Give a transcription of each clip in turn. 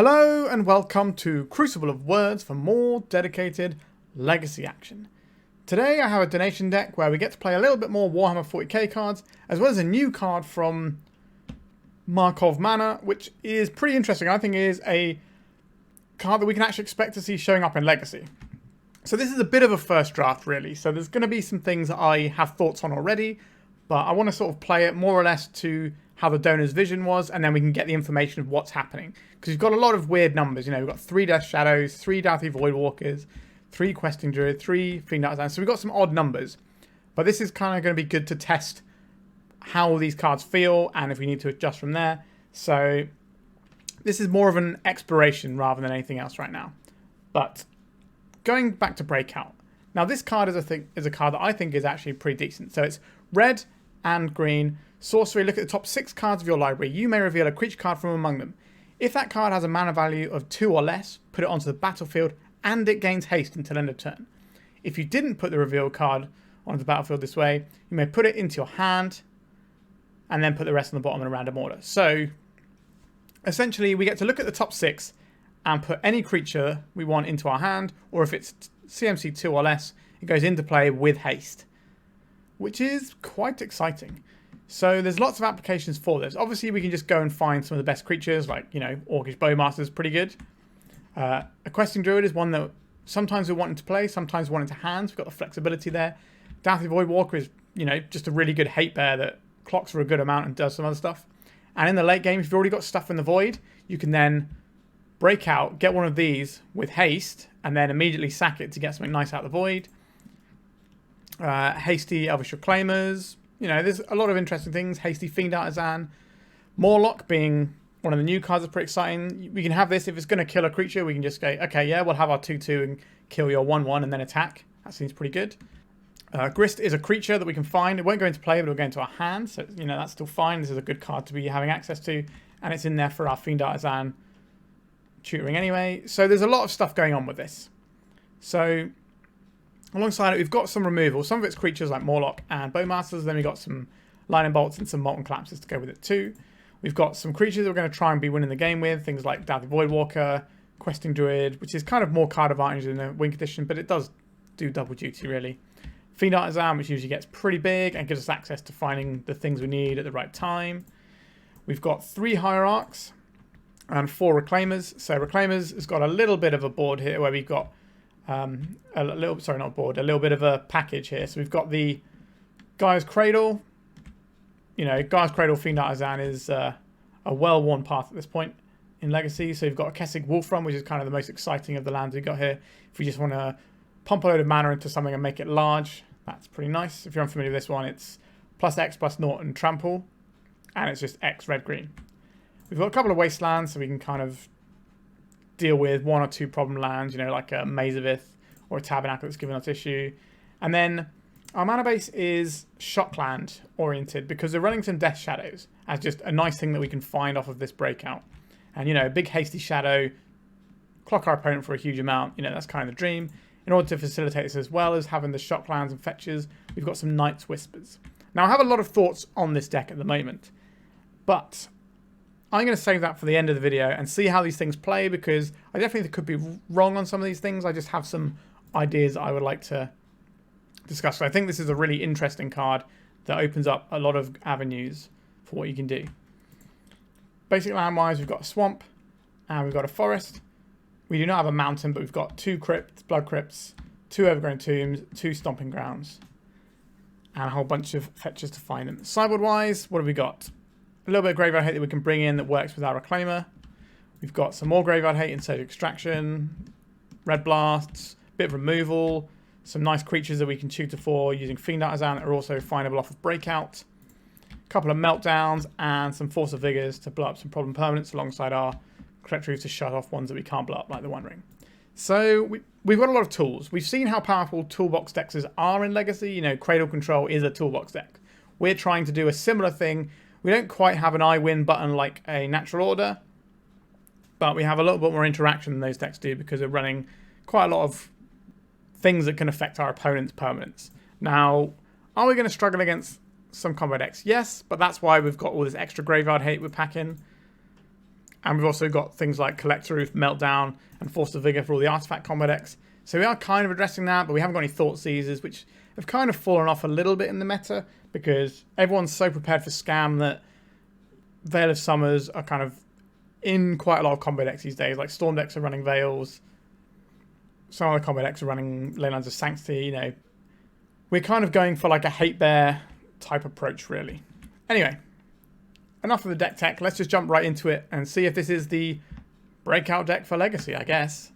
Hello and welcome to Crucible of Words for more dedicated Legacy action. Today I have a donation deck where we get to play a little bit more Warhammer 40k cards, as well as a new card from Markov Manor, which is pretty interesting. I think is a card that we can actually expect to see showing up in Legacy. So this is a bit of a first draft really, so there's going to be some things that I have thoughts on already, but I want to sort of play it more or less to how the donor's vision was, and then we can get the information of what's happening. Because we've got a lot of weird numbers, you know, we've got 3 Death Shadows, 3 Dauthi Voidwalkers, 3 Questing Druid, 3 Fiend Artisan, so we've got some odd numbers. But this is kind of going to be good to test how these cards feel, and if we need to adjust from there. So this is more of an exploration rather than anything else right now. But going back to Breakout. Now this card is a card that I think is actually pretty decent. So it's red and green. Sorcery, look at the top 6 cards of your library. You may reveal a creature card from among them. If that card has a mana value of 2 or less, put it onto the battlefield and it gains haste until end of turn. If you didn't put the reveal card onto the battlefield this way, you may put it into your hand and then put the rest on the bottom in a random order. So essentially we get to look at the top 6 and put any creature we want into our hand, or if it's CMC 2 or less, it goes into play with haste, which is quite exciting. So there's lots of applications for this. Obviously, we can just go and find some of the best creatures, like, you know, Orcish Bowmasters is pretty good. A Questing Druid is one that sometimes we want to play, sometimes we want into hands. We've got the flexibility there. Dauthi Voidwalker is, you know, just a really good hate bear that clocks for a good amount and does some other stuff. And in the late game, if you've already got stuff in the void, you can then break out, get one of these with haste, and then immediately sack it to get something nice out of the void. Hasty Elvish Reclaimers. You know, there's a lot of interesting things. Hasty Fiend Artisan. Mawloc being one of the new cards is pretty exciting. We can have this, if it's going to kill a creature, we can just go, okay, yeah, we'll have our 2/2 and kill your 1/1 and then attack. That seems pretty good. Grist is a creature that we can find. It won't go into play, but it'll go into our hand. So, you know, that's still fine. This is a good card to be having access to. And it's in there for our Fiend Artisan tutoring anyway. So there's a lot of stuff going on with this. So alongside it, we've got some removal. Some of it's creatures like Mawloc and Bowmasters. Then we've got some Lightning Bolts and some Molten Collapses to go with it too. We've got some creatures that we're going to try and be winning the game with. Things like Dauthi Voidwalker, Questing Druid, which is kind of more card advantage than a Wing Condition, but it does do double duty really. Fiend Artisan, which usually gets pretty big and gives us access to finding the things we need at the right time. We've got 3 Hierarchs and 4 Reclaimers. So Reclaimers has got a little bit of a board here where we've got a little bit of a package here. So we've got the Gaea's Cradle. You know, Gaea's Cradle Fiend Artisan is a well-worn path at this point in Legacy. So you've got a Kessig Wolf Run, which is kind of the most exciting of the lands we've got here. If we just want to pump a load of mana into something and make it large, that's pretty nice. If you're unfamiliar with this one, it's +X +0 and trample, and it's just X red-green. We've got a couple of Wastelands, so we can kind of deal with 1 or 2 problem lands, you know, like a Maze of Ith or a Tabernacle that's giving us issue. And then our mana base is Shockland oriented because we're running some Death Shadows as just a nice thing that we can find off of this breakout. And, you know, a big hasty shadow, clock our opponent for a huge amount, you know, that's kind of the dream. In order to facilitate this, as well as having the Shocklands and fetches, we've got some Night's Whispers. Now, I have a lot of thoughts on this deck at the moment, but I'm going to save that for the end of the video and see how these things play, because I definitely could be wrong on some of these things. I just have some ideas I would like to discuss. So I think this is a really interesting card that opens up a lot of avenues for what you can do. Basic land-wise, we've got a swamp and we've got a forest. We do not have a mountain, but we've got 2 crypts, Blood Crypts, 2 Overgrown Tombs, 2 Stomping Grounds, and a whole bunch of fetches to find them. Sideboard-wise, what have we got? A little bit of graveyard hate that we can bring in that works with our Reclaimer. We've got some more graveyard hate in Surge Extraction, Red Blasts, bit of removal, some nice creatures that we can tutor for using Fiend Artisan that are also findable off of Breakout. A couple of Meltdowns and some Force of Vigors to blow up some problem permanents alongside our Collector Ouphe to shut off ones that we can't blow up, like the One Ring. So we've got a lot of tools. We've seen how powerful toolbox decks are in Legacy. You know, Cradle Control is a toolbox deck. We're trying to do a similar thing. We don't quite have an I win button like a Natural Order, but we have a little bit more interaction than those decks do because we're running quite a lot of things that can affect our opponent's permanents. Now, are we going to struggle against some combo decks? Yes, but that's why we've got all this extra graveyard hate we're packing. And we've also got things like Collector Ouphe, Meltdown, and Force of Vigor for all the artifact combo decks. So we are kind of addressing that, but we haven't got any Thought Seizers, which have kind of fallen off a little bit in the meta because everyone's so prepared for Scam that Veil of Summers are kind of in quite a lot of combo decks these days. Like Storm decks are running Veils. Some other combo decks are running Leylands of Sanctity, you know. We're kind of going for like a hate bear type approach, really. Anyway, enough of the deck tech. Let's just jump right into it and see if this is the breakout deck for Legacy, I guess.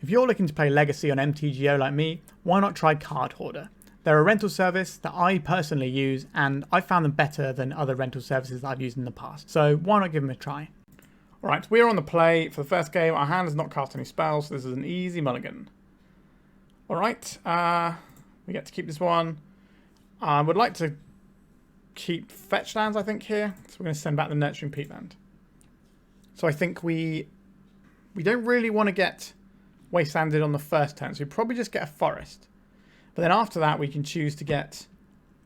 If you're looking to play Legacy on MTGO like me, why not try Card Hoarder? They're a rental service that I personally use, and I found them better than other rental services that I've used in the past. So why not give them a try? Alright, we are on the play for the first game. Our hand has not cast any spells, so this is an easy mulligan. Alright, we get to keep this one. I would like to keep fetch lands, I think, here. So we're going to send back the Nurturing Peatland. So I think we don't really want to get Wastelanded on the first turn, so we probably just get a forest. But then after that, we can choose to get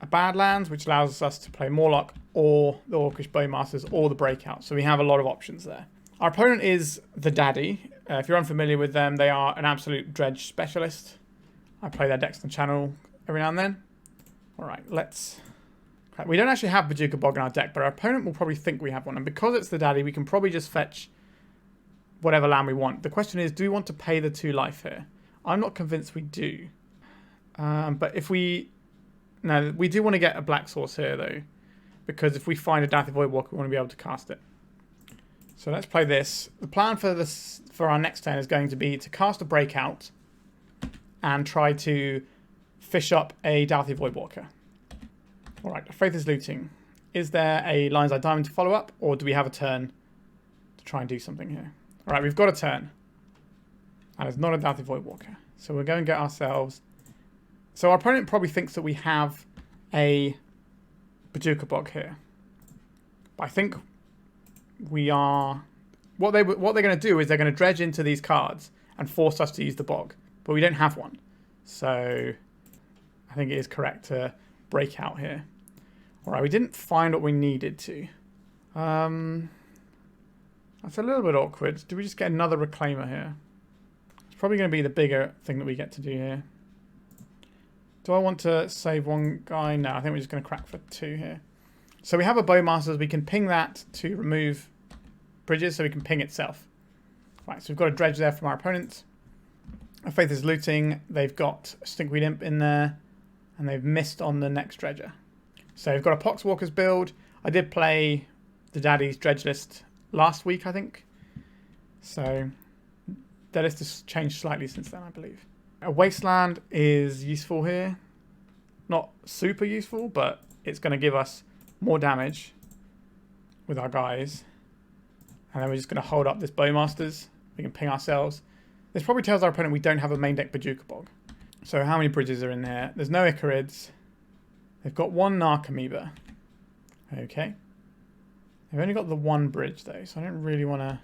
a Badlands, which allows us to play Mawloc or the Orcish Bowmasters or the Breakout. So we have a lot of options there. Our opponent is the Daddy. If you're unfamiliar with them, they are an absolute dredge specialist. I play their decks on the channel every now and then. All right, let's... We don't actually have Bojuka Bog in our deck, but our opponent will probably think we have one. And because it's the Daddy, we can probably just fetch whatever land we want. The question is, do we want to pay the 2 life here? I'm not convinced we do. But if we... No, we do want to get a black source here, though. Because if we find a Dauthi Voidwalker, we want to be able to cast it. So let's play this. The plan for our next turn is going to be to cast a Breakout and try to fish up a Dauthi Voidwalker. Alright, Faith is looting. Is there a Lion's Eye Diamond to follow up, or do we have a turn to try and do something here? Alright, we've got a turn. And it's not a Dauthi Voidwalker. So we're going to get ourselves... So our opponent probably thinks that we have a Bojuka Bog here. But I think we are... What they're going to do is they're going to dredge into these cards and force us to use the Bog. But we don't have one. So I think it is correct to break out here. Alright, we didn't find what we needed to. That's a little bit awkward. Do we just get another Reclaimer here? It's probably going to be the bigger thing that we get to do here. Do I want to save one guy? No, I think we're just going to crack for 2 here. So we have a Bowmasters. We can ping that to remove bridges, so we can ping itself. Right, so we've got a dredge there from our opponent. Our Faith is looting. They've got a Stinkweed Imp in there, and they've missed on the next dredger. So we've got a Poxwalker's build. I did play the Daddy's dredge list last week, I think. So the list has changed slightly since then, I believe. A Wasteland is useful here. Not super useful, but it's going to give us more damage with our guys. And then we're just going to hold up this Bowmasters. We can ping ourselves. This probably tells our opponent we don't have a main deck Bojuka Bog. So how many bridges are in there? There's no Icarids. They've got 1 Narcomoeba. Okay. They've only got the 1 bridge though, so I don't really want to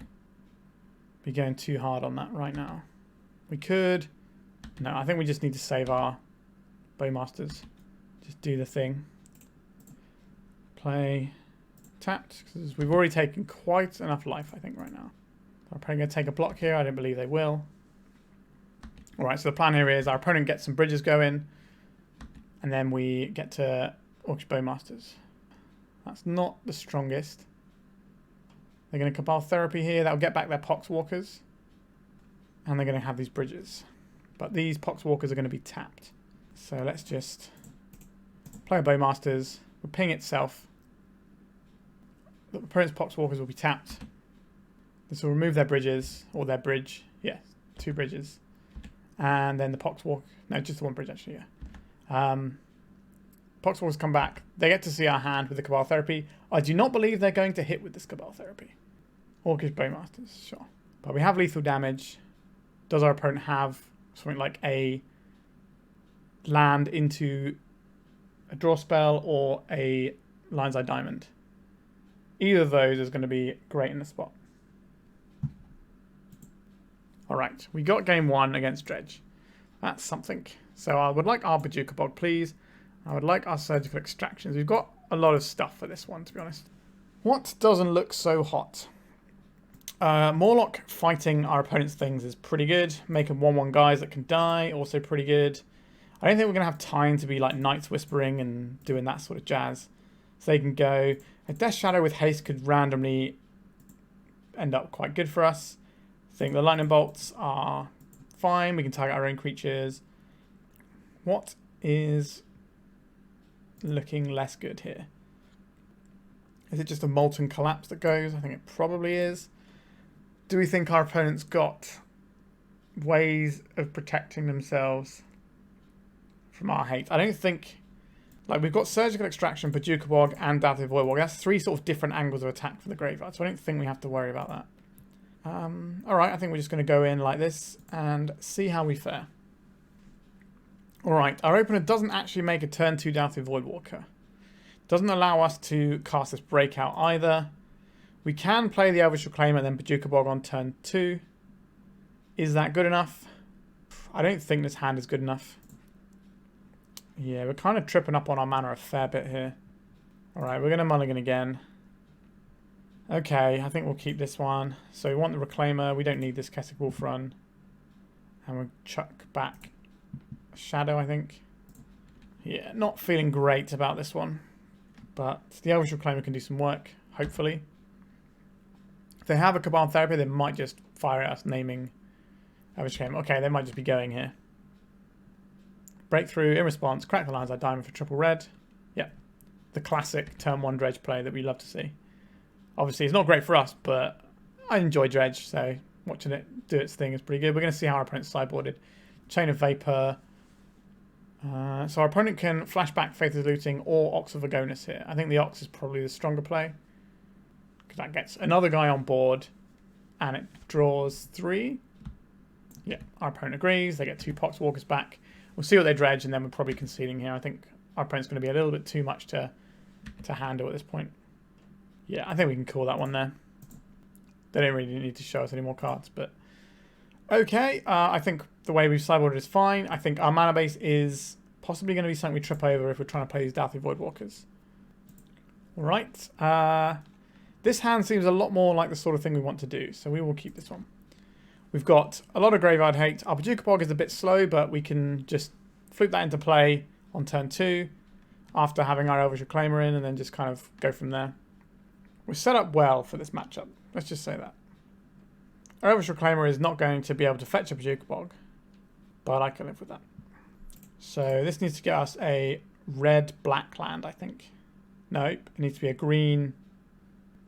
be going too hard on that right now. We could... No, I think we just need to save our Bowmasters. Just do the thing. Play tapped, because we've already taken quite enough life, I think, right now. They're probably going to take a block here. I don't believe they will. Alright, so the plan here is our opponent gets some bridges going, and then we get to Orcish Bowmasters. That's not the strongest. They're going to Cabal Therapy here. That'll get back their Poxwalkers. And they're going to have these bridges. But these Poxwalkers are going to be tapped. So let's just play a Bowmasters. We'll ping itself. The opponent's Poxwalkers will be tapped. This will remove their bridges, or their bridge. Yeah, 2 bridges. And then the Poxwalker... No, just the 1 bridge, actually, yeah. Poxwalkers come back. They get to see our hand with the Cabal Therapy. I do not believe they're going to hit with this Cabal Therapy. Orcish Bowmasters, sure. But we have lethal damage. Does our opponent have something like a land into a draw spell or a Lion's Eye Diamond? Either of those is going to be great in the spot. Alright, we got game 1 against Dredge. That's something. So I would like our Bojuka Bog, please. I would like our Surgical Extractions. We've got a lot of stuff for this one, to be honest. What doesn't look so hot? Mawloc fighting our opponent's things is pretty good. Making 1/1 guys that can die, also pretty good. I don't think we're going to have time to be like Night's Whispering and doing that sort of jazz. So they can go. A Death Shadow with haste could randomly end up quite good for us. I think the Lightning Bolts are fine. We can target our own creatures. What is looking less good here? Is it just a Molten Collapse that goes? I think it probably is. Do we think our opponent's got ways of protecting themselves from our hate? I don't think... Like, we've got Surgical Extraction, Bojuka Bog, and Dauthi Voidwalker. That's 3 sort of different angles of attack for the graveyard, so I don't think we have to worry about that. Alright, I think we're just going to go in like this and see how we fare. Alright, our opener doesn't actually make a turn 2 Dauthi Voidwalker. Doesn't allow us to cast this Breakout either. We can play the Elvish Reclaimer and then Bojuka Bog on turn 2. Is that good enough? I don't think this hand is good enough. Yeah, we're kind of tripping up on our mana a fair bit here. Alright, we're going to mulligan again. Okay, I think we'll keep this one. So we want the Reclaimer. We don't need this Kessig Wolf Run. And we'll chuck back Shadow, I think. Yeah, not feeling great about this one. But the Elvish Reclaimer can do some work, hopefully. If they have a Cabal Therapy, they might just fire at us naming Elvish Reclaimer. Okay, they might just be going here. Breakthrough, in response, crack the lines like diamond for triple red. Yep. The classic turn 1 dredge play that we love to see. Obviously, it's not great for us, but I enjoy dredge, so watching it do its thing is pretty good. We're going to see how our opponent's sideboarded. Chain of Vapor. So our opponent can flashback Faithless Looting or Ox of Agonis here. I think the Ox is probably the stronger play. Because that gets another guy on board, and it draws 3. Yeah, our opponent agrees. They get 2 Poxwalkers back. We'll see what they dredge, and then we're probably conceding here. I think our opponent's going to be a little bit too much to handle at this point. Yeah, I think we can call that one there. They don't really need to show us any more cards, but... Okay, I think the way we've sideboarded is fine. I think our mana base is possibly going to be something we trip over if we're trying to play these Dauthi Voidwalkers. Alright, this hand seems a lot more like the sort of thing we want to do, so we will keep this one. We've got a lot of graveyard hate. Our Bojuka Bog is a bit slow, but we can just flip that into play on turn 2 after having our Elvish Reclaimer in, and then just kind of go from there. We're set up well for this matchup. Let's just say that. Our Elvish Reclaimer is not going to be able to fetch a Bojuka Bog, but I can live with that. So this needs to get us a red-black land, I think. Nope, it needs to be a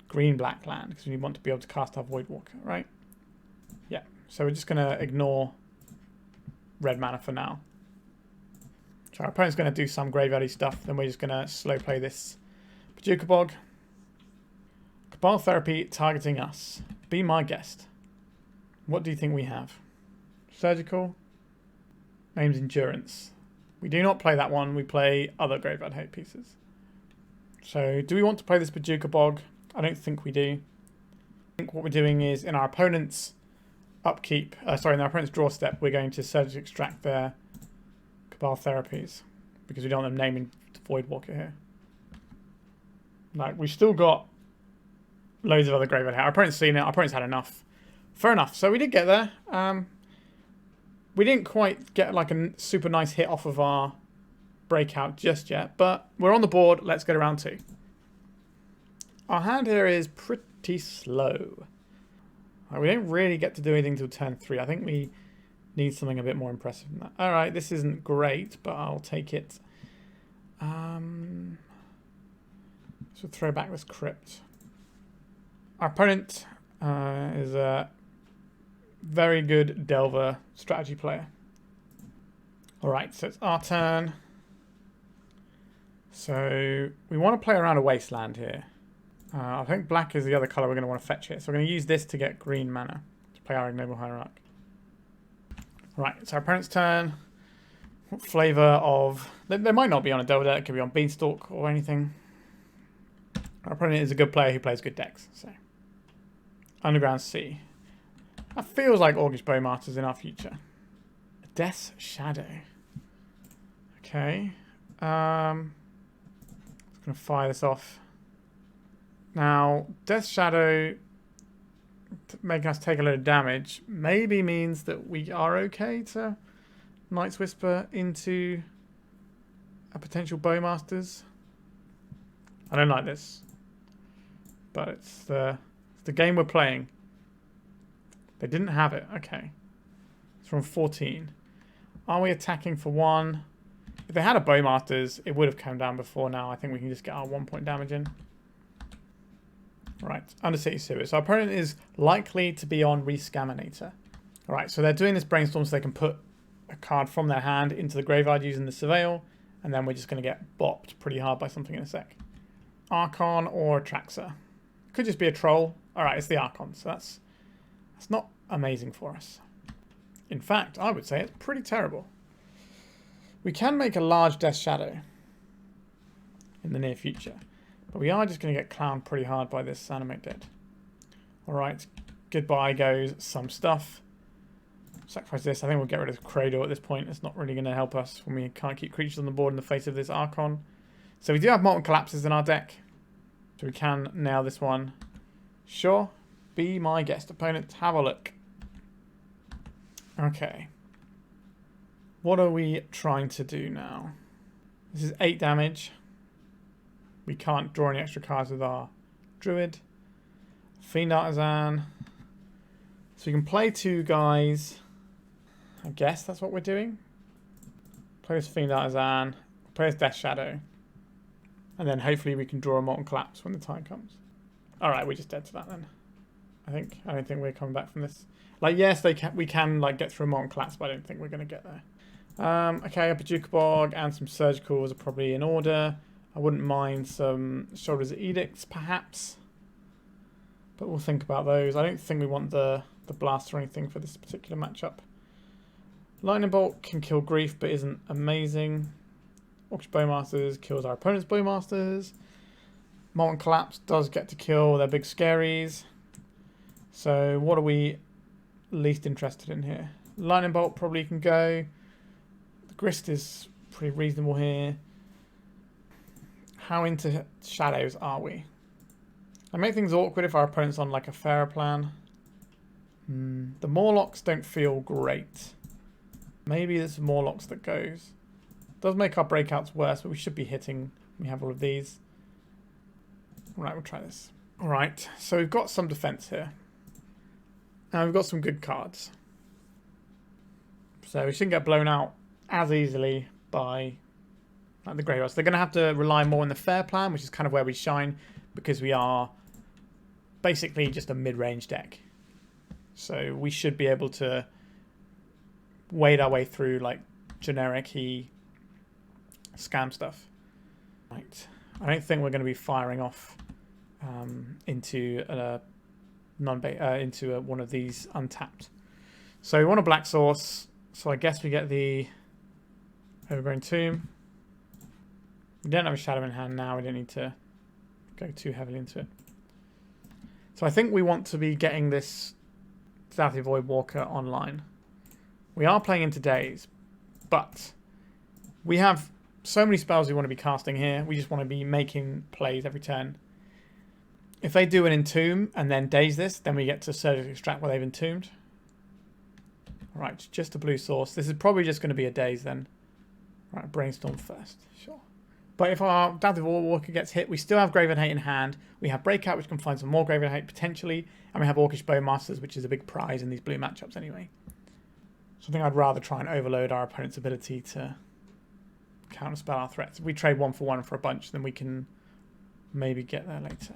green-black land, because we want to be able to cast our Voidwalker, right? Yeah, so we're just going to ignore red mana for now. So our opponent's going to do some graveyardy stuff, then we're just going to slow play this Bojuka Bog. Cabal Therapy targeting us. Be my guest. What do you think we have? Surgical. Name's Endurance. We do not play that one. We play other graveyard hate pieces. So do we want to play this Bojuka Bog? I don't think we do. I think what we're doing is in our opponent's upkeep, in our opponent's draw step, we're going to surgically extract their Cabal Therapies because we don't want them naming the Voidwalker here. Like, we've still got loads of other graveyard hate. Our opponent's seen it. Our opponent's had enough. Fair enough. So we did get there. We didn't quite get like a super nice hit off of our breakout just yet, but we're on the board. Let's go to round 2. Our hand here is pretty slow. We don't really get to do anything till turn 3. I think we need something a bit more impressive than that. Alright, this isn't great, but I'll take it. So throw back this Crypt. Our opponent is a very good Delver strategy player. Alright, so it's our turn. So we want to play around a Wasteland here. I think black is the other colour we're going to want to fetch here. So we're going to use this to get green mana to play our Ignoble Hierarch. Right, it's our opponent's turn. What flavour of... They might not be on a Delver deck. It could be on Beanstalk or anything. Our opponent is a good player who plays good decks. So Underground Sea. That feels like Orcish Bowmasters in our future. A Death's Shadow. Okay. Just going to fire this off. Now, Death's Shadow making us take a load of damage maybe means that we are okay to Night's Whisper into a potential Bowmasters. I don't like this, but it's the game we're playing. They didn't have it. Okay, it's from 14. Are we attacking for 1? If they had a Bowmasters, it would have come down before now. I think we can just get our 1 point damage in. Right, Undercity Sewer. So our opponent is likely to be on Rescaminator. Alright, so they're doing this Brainstorm so they can put a card from their hand into the graveyard using the Surveil, and then we're just going to get bopped pretty hard by something in a sec. Archon or Atraxa. Could just be a Troll. Alright, it's the Archon, so that's not amazing for us. In fact, I would say it's pretty terrible. We can make a large Death Shadow in the near future, but we are just going to get clowned pretty hard by this Animate Dead. Alright, goodbye goes some stuff. Sacrifice this. I think we'll get rid of Cradle at this point. It's not really going to help us when we can't keep creatures on the board in the face of this Archon. So we do have Molten Collapses in our deck, so we can nail this one. Sure, be my guest opponent. Have a look. Okay. What are we trying to do now? This is 8 damage. We can't draw any extra cards with our Druid. Fiend Artisan. So we can play 2 guys. I guess that's what we're doing. Play this Fiend Artisan. Play this Death Shadow. And then hopefully we can draw a Molten Collapse when the time comes. Alright, we're just dead to that then. I don't think we're coming back from this. Like, yes, we can like get through a Molten Collapse, but I don't think we're going to get there. Okay, a Bojuka Bog and some Surgicals are probably in order. I wouldn't mind some Sheoldred's Edicts, perhaps. But we'll think about those. I don't think we want the blast or anything for this particular matchup. Lightning Bolt can kill Grief, but isn't amazing. Orcish Bowmasters kills our opponent's Bowmasters. Molten Collapse does get to kill their big scaries. So what are we least interested in here? Lightning Bolt probably can go. The Grist is pretty reasonable here. How into shadows are we? I make things awkward if our opponent's on like a fairer plan. The Mawlocs don't feel great. Maybe it's Mawlocs that goes. Does make our breakouts worse, but we should be hitting. We have all of these. Alright, we'll try this. Alright, so we've got some defense here. And we've got some good cards. So we shouldn't get blown out as easily by like the graveyards. They're going to have to rely more on the fair plan, which is kind of where we shine, because we are basically just a mid-range deck. So we should be able to wade our way through like generic-y scam stuff. Right. I don't think we're going to be firing off into one of these untapped. So we want a black source. So I guess we get the Overgrown Tomb. We don't have a shadow in hand now. We don't need to go too heavily into it. So I think we want to be getting this Dauthi Voidwalker online. We are playing into days, but we have so many spells we want to be casting here. We just want to be making plays every turn. If they do an Entomb and then daze this, then we get to surgically extract what they've entombed. Alright, just a blue source. This is probably just going to be a daze then. Right, Brainstorm first. Sure. But if our Dauthi Voidwalker gets hit, we still have Graveyard Hate in hand. We have Breakout, which can find some more Graveyard Hate potentially. And we have Orcish Bowmasters, which is a big prize in these blue matchups anyway. So I think I'd rather try and overload our opponent's ability to counterspell our threats. If we trade 1-for-1 for a bunch, then we can maybe get there later.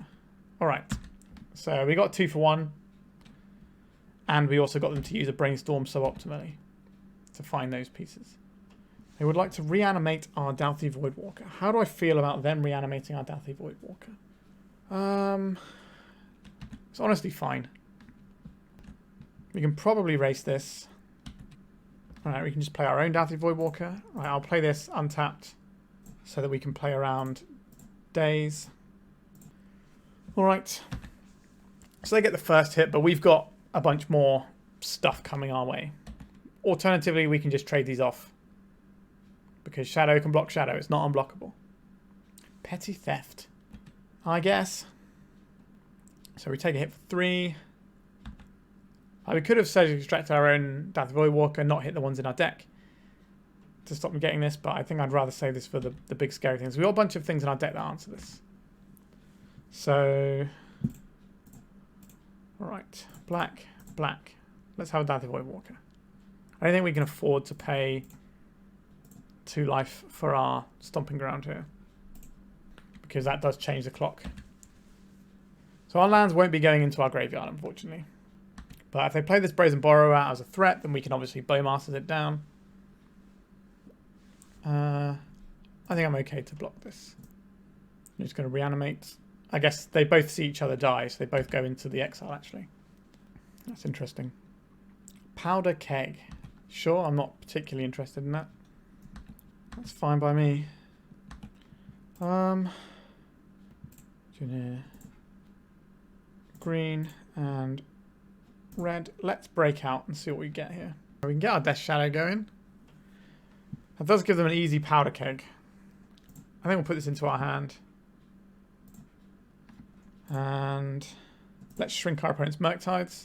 Alright, so we got 2-for-1. And we also got them to use a Brainstorm suboptimally to find those pieces. They would like to reanimate our Dauthi Voidwalker. How do I feel about them reanimating our Dauthi Voidwalker? It's honestly fine. We can probably race this. Alright, we can just play our own Dauthi Voidwalker. Right, I'll play this untapped so that we can play around days. Alright. So they get the first hit, but we've got a bunch more stuff coming our way. Alternatively, we can just trade these off. Because Shadow can block Shadow. It's not unblockable. Petty Theft, I guess. So we take a hit for 3. We could have surgically extracted our own Dauthi Voidwalker, not hit the ones in our deck to stop me getting this, but I think I'd rather save this for the big scary things. We've got a bunch of things in our deck that answer this. So, alright, black, black. Let's have a Dauthi Voidwalker. I don't think we can afford to pay 2 life for our Stomping Ground here, because that does change the clock. So our lands won't be going into our graveyard, unfortunately. But if they play this Brazen Borrower out as a threat, then we can obviously Bowmasters it down. I think I'm okay to block this. I'm just going to reanimate. I guess they both see each other die, so they both go into the exile, actually. That's interesting. Powder Keg. Sure, I'm not particularly interested in that. That's fine by me. Green and red. Let's break out and see what we get here. We can get our Death Shadow going. That does give them an easy Powder Keg. I think we'll put this into our hand. And let's shrink our opponent's Murktides.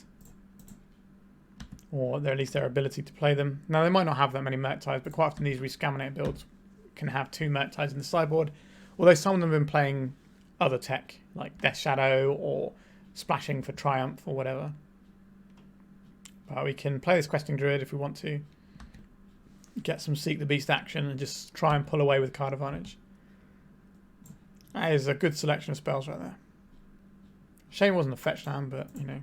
Or at least their ability to play them. Now, they might not have that many Murktides, but quite often these Rescaminate builds can have 2 Murktides in the sideboard. Although some of them have been playing other tech, like Death Shadow or splashing for Triumph or whatever. But we can play this Questing Druid if we want to. Get some Seek the Beast action and just try and pull away with card advantage. That is a good selection of spells right there. Shame it wasn't a fetch land, but, you know,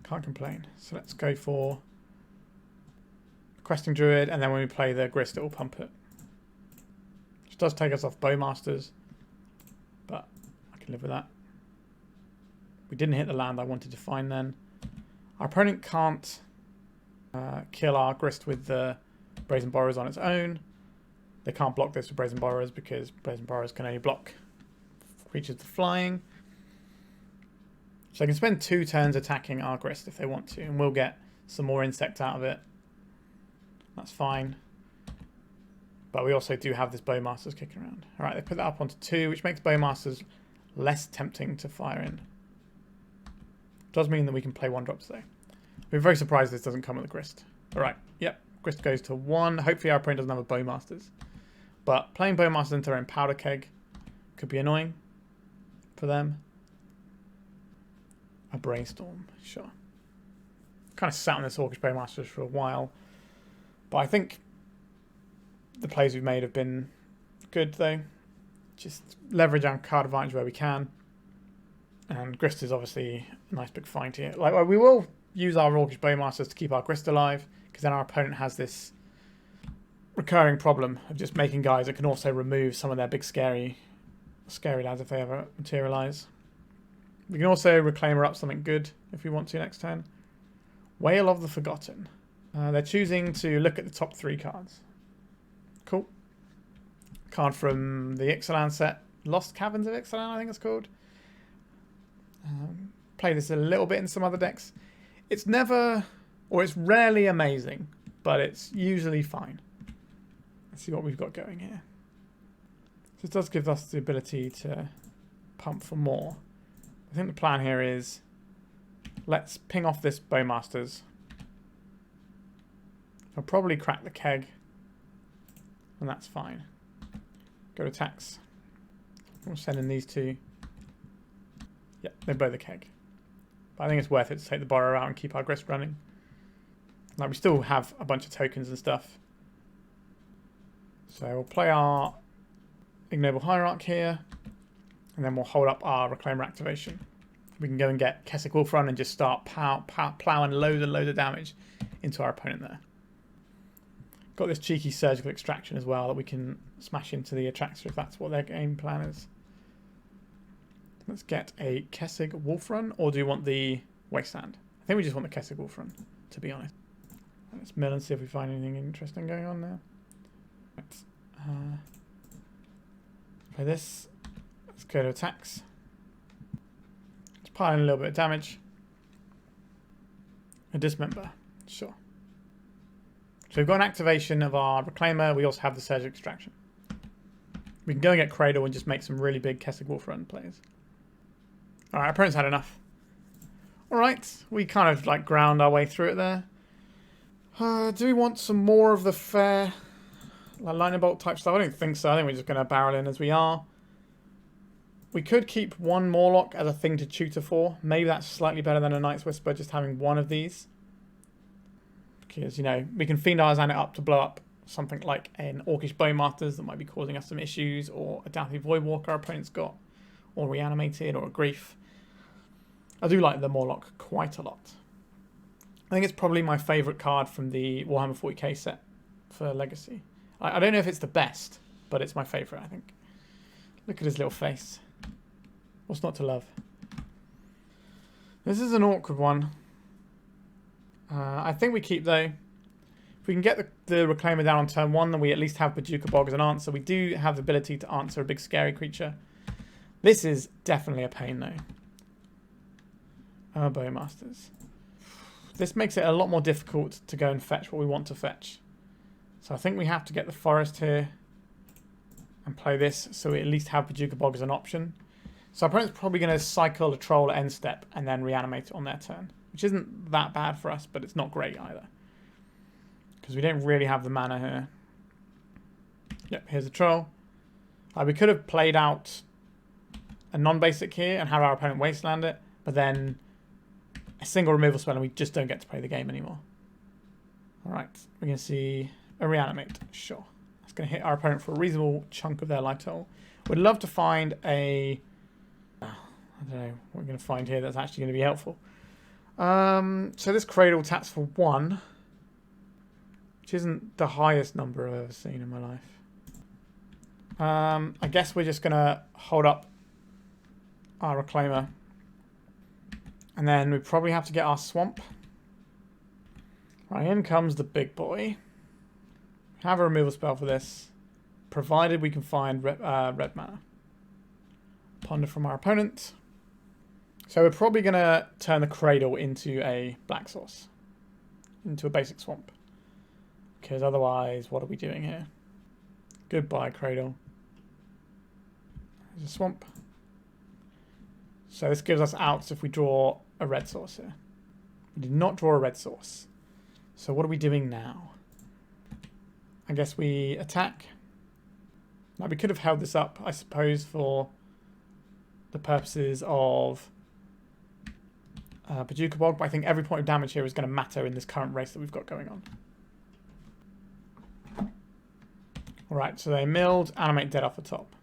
can't complain. So let's go for Questing Druid, and then when we play the Grist, it will pump it. Which does take us off Bowmasters, but I can live with that. We didn't hit the land I wanted to find then. Our opponent can't kill our Grist with the Brazen Borrowers on its own. They can't block this with Brazen Borrowers because Brazen Borrowers can only block creatures with flying. So they can spend 2 turns attacking our Grist if they want to, and we'll get some more insect out of it. That's fine. But we also do have this Bowmasters kicking around. Alright, they put that up onto 2, which makes Bowmasters less tempting to fire in. Does mean that we can play 1-drops though. We're very surprised this doesn't come with the Grist. Alright, yep. Grist goes to 1. Hopefully our opponent doesn't have a Bowmasters. But playing Bowmasters into their own Powder Keg could be annoying for them. A Brainstorm, sure. Kind of sat on this Orcish Bowmasters for a while. But I think the plays we've made have been good though. Just leverage our card advantage where we can. And Grist is obviously a nice big find here. Like, we will use our Orcish Bowmasters to keep our Grist alive, because then our opponent has this recurring problem of just making guys that can also remove some of their big scary lands if they ever materialize. We can also Reclaimer up something good if we want to next turn. Wail of the Forgotten. They're choosing to look at the top 3 cards. Cool. Card from the Ixalan set. Lost Caverns of Ixalan, I think it's called. Play this a little bit in some other decks. It's never, or it's rarely amazing, but it's usually fine. Let's see what we've got going here. So it does give us the ability to pump for more. I think the plan here is, let's ping off this Bowmasters. I'll probably crack the keg, and that's fine. Go to attacks. We'll send in these 2. Yep, they're both a keg. But I think it's worth it to take the Borrower out and keep our Grist running. Like, we still have a bunch of tokens and stuff. So we'll play our Ignoble Hierarch here, and then we'll hold up our Reclaimer activation. We can go and get Kessig Wolf Run and just start plowing loads and loads of damage into our opponent there. Got this cheeky Surgical Extraction as well that we can smash into the Atraxa if that's what their game plan is. Let's get a Kessig Wolf Run, or do you want the Wasteland? I think we just want the Kessig Wolf Run, to be honest. Let's mill and see if we find anything interesting going on there. Let's play this. Let's go to attacks. Let's pile in a little bit of damage. A Dismember, sure. So we've got an activation of our Reclaimer. We also have the Surgical Extraction. We can go and get Cradle and just make some really big Kessig Wolf Run plays. Alright, our opponent's had enough. Alright, we kind of like ground our way through it there. Do we want some more of the fair lightning bolt type stuff? I don't think so. I think we're just going to barrel in as we are. We could keep one Mawloc as a thing to tutor for. Maybe that's slightly better than a Night's Whisper, just having one of these. Because, you know, we can Fiend Artisan it up to blow up something like an Orcish Bowmasters that might be causing us some issues, or a Dauthi Voidwalker our opponent's got, or Reanimated, or a Grief. I do like the Mawloc quite a lot. I think it's probably my favourite card from the Warhammer 40k set for Legacy. I don't know if it's the best, but it's my favourite, I think. Look at his little face. What's not to love? This is an awkward one. I think we keep, though. If we can get the Reclaimer down on turn 1, then we at least have Bojuka Bog as an answer. We do have the ability to answer a big scary creature. This is definitely a pain, though. Bowmasters. This makes it a lot more difficult to go and fetch what we want to fetch. So I think we have to get the forest here and play this, so we at least have Bojuka Bog as an option. So our opponent's probably going to cycle a troll at end step and then reanimate it on their turn, which isn't that bad for us, but it's not great either. Because we don't really have the mana here. Yep, here's the troll. We could have played out a non-basic here and have our opponent wasteland it, but then a single removal spell and we just don't get to play the game anymore. Alright, we're going to see a reanimate. Sure. That's going to hit our opponent for a reasonable chunk of their life total. We'd love to find a... I don't know what we're going to find here that's actually going to be helpful. So this Cradle taps for 1, which isn't the highest number I've ever seen in my life. I guess we're just going to hold up our Reclaimer. And then we probably have to get our swamp. Right, in comes the big boy. Have a removal spell for this, provided we can find red mana. Ponder from our opponent. So we're probably going to turn the Cradle into a black source. Into a basic swamp. Because otherwise, what are we doing here? Goodbye, Cradle. There's a swamp. So this gives us outs if we draw a red source here. We did not draw a red source. So what are we doing now? I guess we attack. Now we could have held this up, I suppose, for the purposes of Bojuka Bog, but I think every point of damage here is going to matter in this current race that we've got going on. Alright, so they milled, animate dead off the top.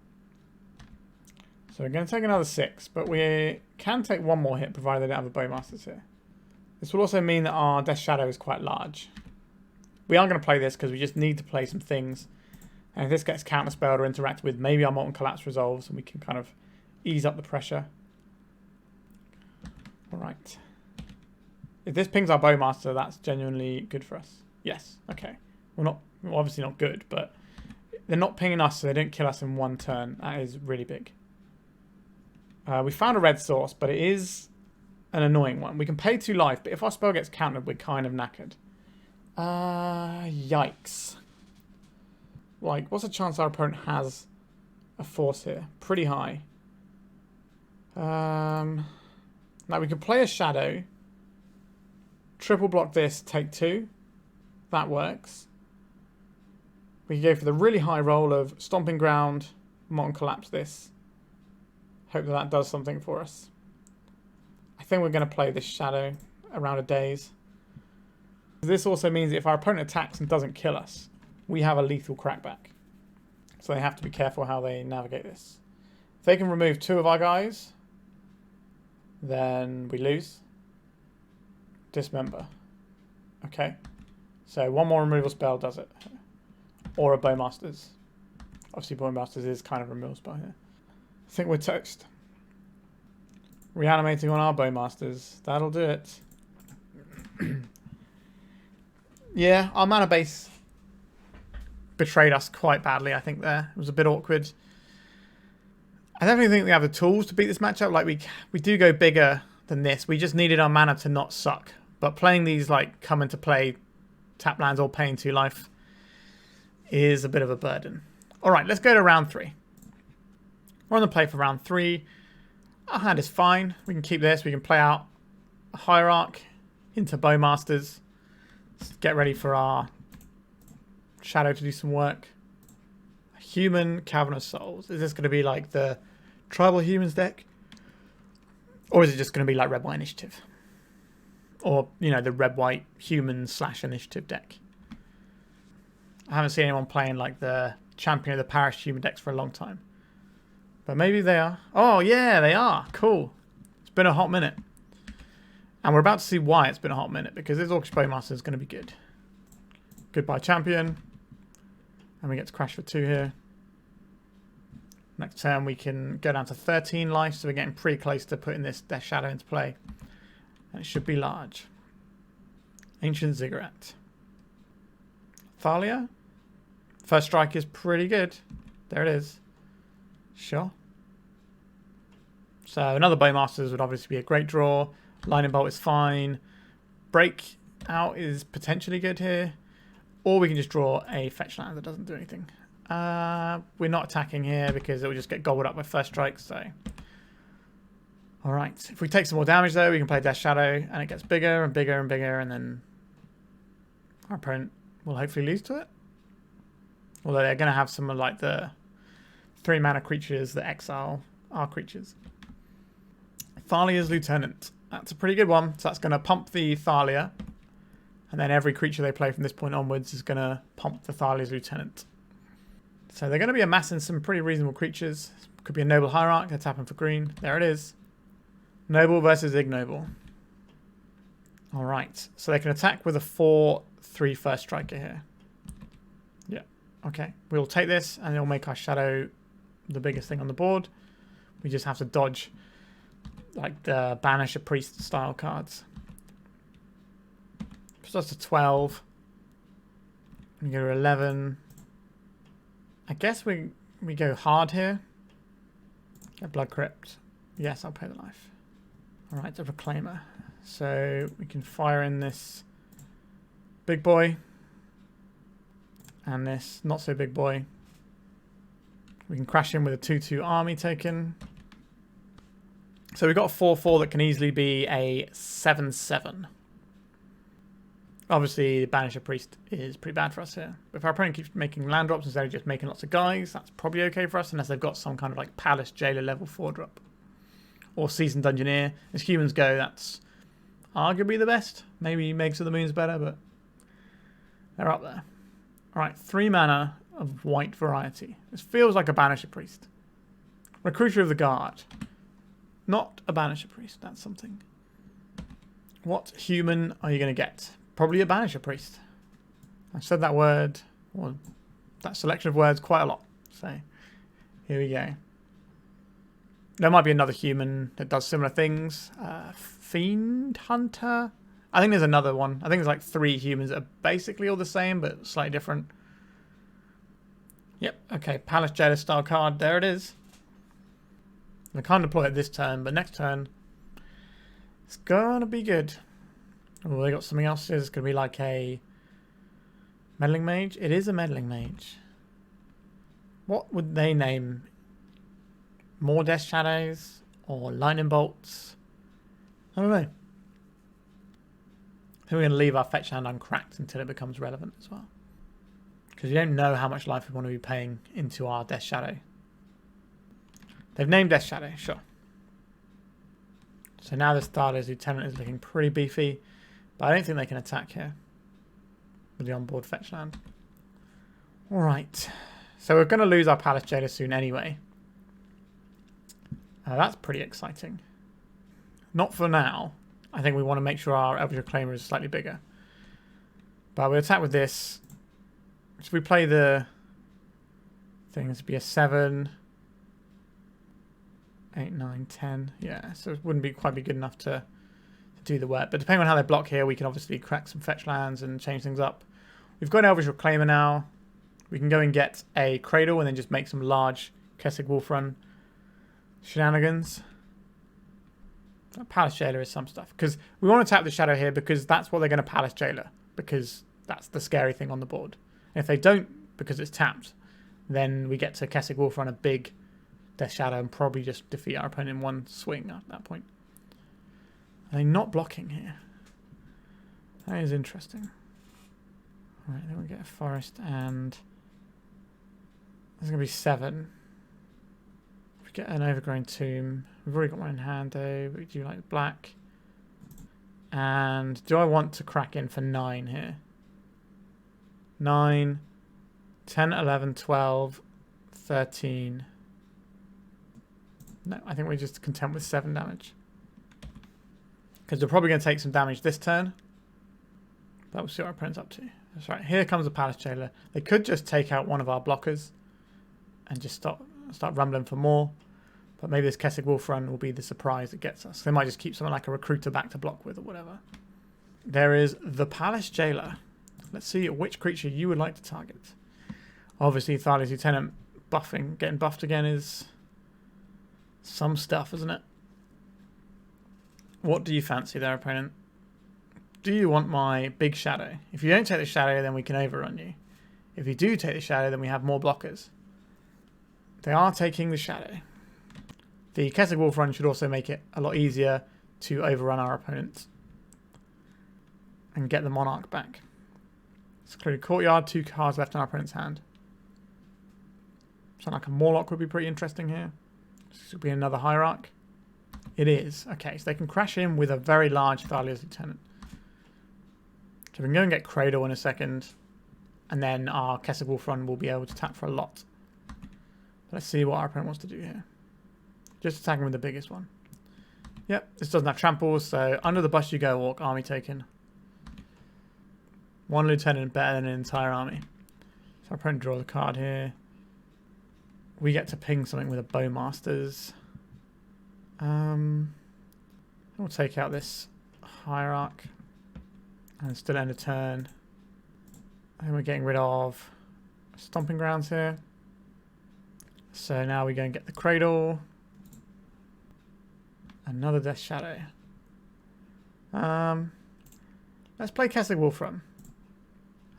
So we're going to take another 6, but we can take one more hit provided they don't have a Bowmasters here. This will also mean that our Death Shadow is quite large. We aren't going to play this because we just need to play some things. And if this gets counterspelled or interacted with, maybe our Molten Collapse resolves and we can kind of ease up the pressure. Alright. If this pings our Bowmaster, that's genuinely good for us. Yes, okay. We're obviously not good, but they're not pinging us so they don't kill us in one turn. That is really big. We found a red source, but it is an annoying one. We can pay 2 life, but if our spell gets countered, we're kind of knackered. Yikes. Like, what's the chance our opponent has a force here? Pretty high. Now, we could play a shadow. Triple block this, take 2. That works. We can go for the really high roll of Stomping Ground, Molten Collapse this. Hope that does something for us. I think we're going to play this shadow around a daze. This also means that if our opponent attacks and doesn't kill us, we have a lethal crackback. So they have to be careful how they navigate this. If they can remove 2 of our guys, then we lose. Dismember. Okay. So one more removal spell does it. Or a Bowmasters. Obviously Bowmasters is kind of a removal spell here. I think we're toast. Reanimating on our Bowmasters. That'll do it. Yeah, our mana base betrayed us quite badly, I think, there. It was a bit awkward. I definitely think we have the tools to beat this matchup. Like, we do go bigger than this. We just needed our mana to not suck. But playing these, like, come into play, tap lands or paying 2 life is a bit of a burden. Alright, let's go to round 3. We're on the play for round 3. Our hand is fine. We can keep this. We can play out Hierarch into Bowmasters. Let's get ready for our Shadow to do some work. Human Cavern of Souls. Is this going to be like the Tribal Humans deck? Or is it just going to be like Red-White Initiative? Or, you know, the Red-White Human / Initiative deck. I haven't seen anyone playing like the Champion of the Parish Human decks for a long time. But maybe they are. Oh, yeah, they are. Cool. It's been a hot minute. And we're about to see why it's been a hot minute. Because this Orcish Bowmaster is going to be good. Goodbye, Champion. And we get to crash for 2 here. Next turn we can go down to 13 life. So we're getting pretty close to putting this Death Shadow into play. And it should be large. Ancient Ziggurat. Thalia. First strike is pretty good. There it is. Sure. So another Bowmasters would obviously be a great draw. Lightning Bolt is fine. Breakout is potentially good here. Or we can just draw a fetch land that doesn't do anything. We're not attacking here because it will just get gobbled up by first strike. So, alright. If we take some more damage though, we can play Death Shadow and it gets bigger and bigger and bigger, and then our opponent will hopefully lose to it. Although they're going to have some of like the 3 mana creatures that exile our creatures. Thalia's Lieutenant. That's a pretty good one. So that's going to pump the Thalia. And then every creature they play from this point onwards is going to pump the Thalia's Lieutenant. So they're going to be amassing some pretty reasonable creatures. Could be a Noble Hierarch. They're tapping for green. There it is. Noble versus Ignoble. Alright. So they can attack with a 4/3 first striker here. Yeah. Okay. We'll take this and it'll make our Shadow the biggest thing on the board. We just have to dodge like the Banish a Priest style cards. So that's a 12. We go to 11. I guess we go hard here. Get Blood Crypt. Yes, I'll pay the life. Alright, the Reclaimer. So we can fire in this big boy. And this not so big boy. We can crash in with a 2/2 army token. So we've got a 4/4 that can easily be a 7/7. Obviously, Banish a Priest is pretty bad for us here. But if our opponent keeps making land drops instead of just making lots of guys, that's probably okay for us, unless they've got some kind of like Palace Jailer level 4 drop. Or Seasoned Dungeoneer. As humans go, that's arguably the best. Maybe Megs of the Moon's better, but they're up there. Alright, 3 mana of white variety. This feels like a Banish a Priest. Recruiter of the Guard. Not a Banish a Priest, that's something. What human are you going to get? Probably a Banish a Priest. I've said that word, or that selection of words, quite a lot. So, here we go. There might be another human that does similar things. Fiend Hunter? I think there's another one. I think there's like 3 humans that are basically all the same, but slightly different. Yep, okay. Palace Jailer style card. There it is. I can't deploy it this turn, but next turn, it's gonna be good. Oh, they got something else. It's going to be like a Meddling Mage. It is a Meddling Mage. What would they name? More Death Shadows? Or Lightning Bolts? I don't know. I think we're going to leave our fetch hand uncracked until it becomes relevant as well. Because you don't know how much life we want to be paying into our Death Shadow. They've named Death Shadow, sure. So now this Thalia's Lieutenant is looking pretty beefy. But I don't think they can attack here with the onboard fetch land. Alright. So we're going to lose our Palace Jailer soon anyway. That's pretty exciting. Not for now. I think we want to make sure our Elvish Reclaimer is slightly bigger. But we'll attack with this. So we play the thing. This would be a 7, 8, 9, 10. Yeah, so it wouldn't be quite be good enough to do the work. But depending on how they block here, we can obviously crack some fetch lands and change things up. We've got an Elvish Reclaimer now. We can go and get a Cradle and then just make some large Kessig Wolf Run shenanigans. That Palace Jailer is some stuff. Because we want to tap the Shadow here because that's what they're going to Palace Jailer. Because that's the scary thing on the board. And if they don't, because it's tapped, then we get to Kessig Wolf Run a big Death Shadow and probably just defeat our opponent in one swing at that point. Are they not blocking here? That is interesting. Alright, then we get a forest and there's going to be 7. We get an Overgrown Tomb. We've already got one in hand though. We do like black. And do I want to crack in for 9 here? 9, 10, 11, 12, 13. No, I think we're just content with 7 damage. Because we're probably going to take some damage this turn. But we'll see what our opponent's up to. That's right. Here comes the Palace Jailer. They could just take out one of our blockers and just start rumbling for more. But maybe this Kessig Wolf Run will be the surprise that gets us. They might just keep someone like a Recruiter back to block with or whatever. There is the Palace Jailer. Let's see which creature you would like to target. Obviously, Thalia's Lieutenant getting buffed again is some stuff, isn't it? What do you fancy there, opponent? Do you want my big shadow? If you don't take the shadow, then we can overrun you. If you do take the shadow, then we have more blockers. They are taking the shadow. The Kessig Wolf Run should also make it a lot easier to overrun our opponents and get the Monarch back. Secluded Courtyard, 2 cards left in our opponent's hand. Something like a Mawloc would be pretty interesting here. This would be another Hierarch. It is. Okay, so they can crash in with a very large Thalia's Lieutenant. So we can go and get Cradle in a second. And then our Kessig Wolf Run will be able to tap for a lot. Let's see what our opponent wants to do here. Just attacking with the biggest one. Yep, this doesn't have tramples, so under the bus you go, Orc, army taken. 1 lieutenant better than an entire army. So our opponent draws a card here. We get to ping something with a Bowmasters. We'll take out this Hierarch. And still end a turn. And we're getting rid of Stomping Grounds here. So now we go and get the Cradle. Another Death Shadow. Let's play Kessig Wolf Run.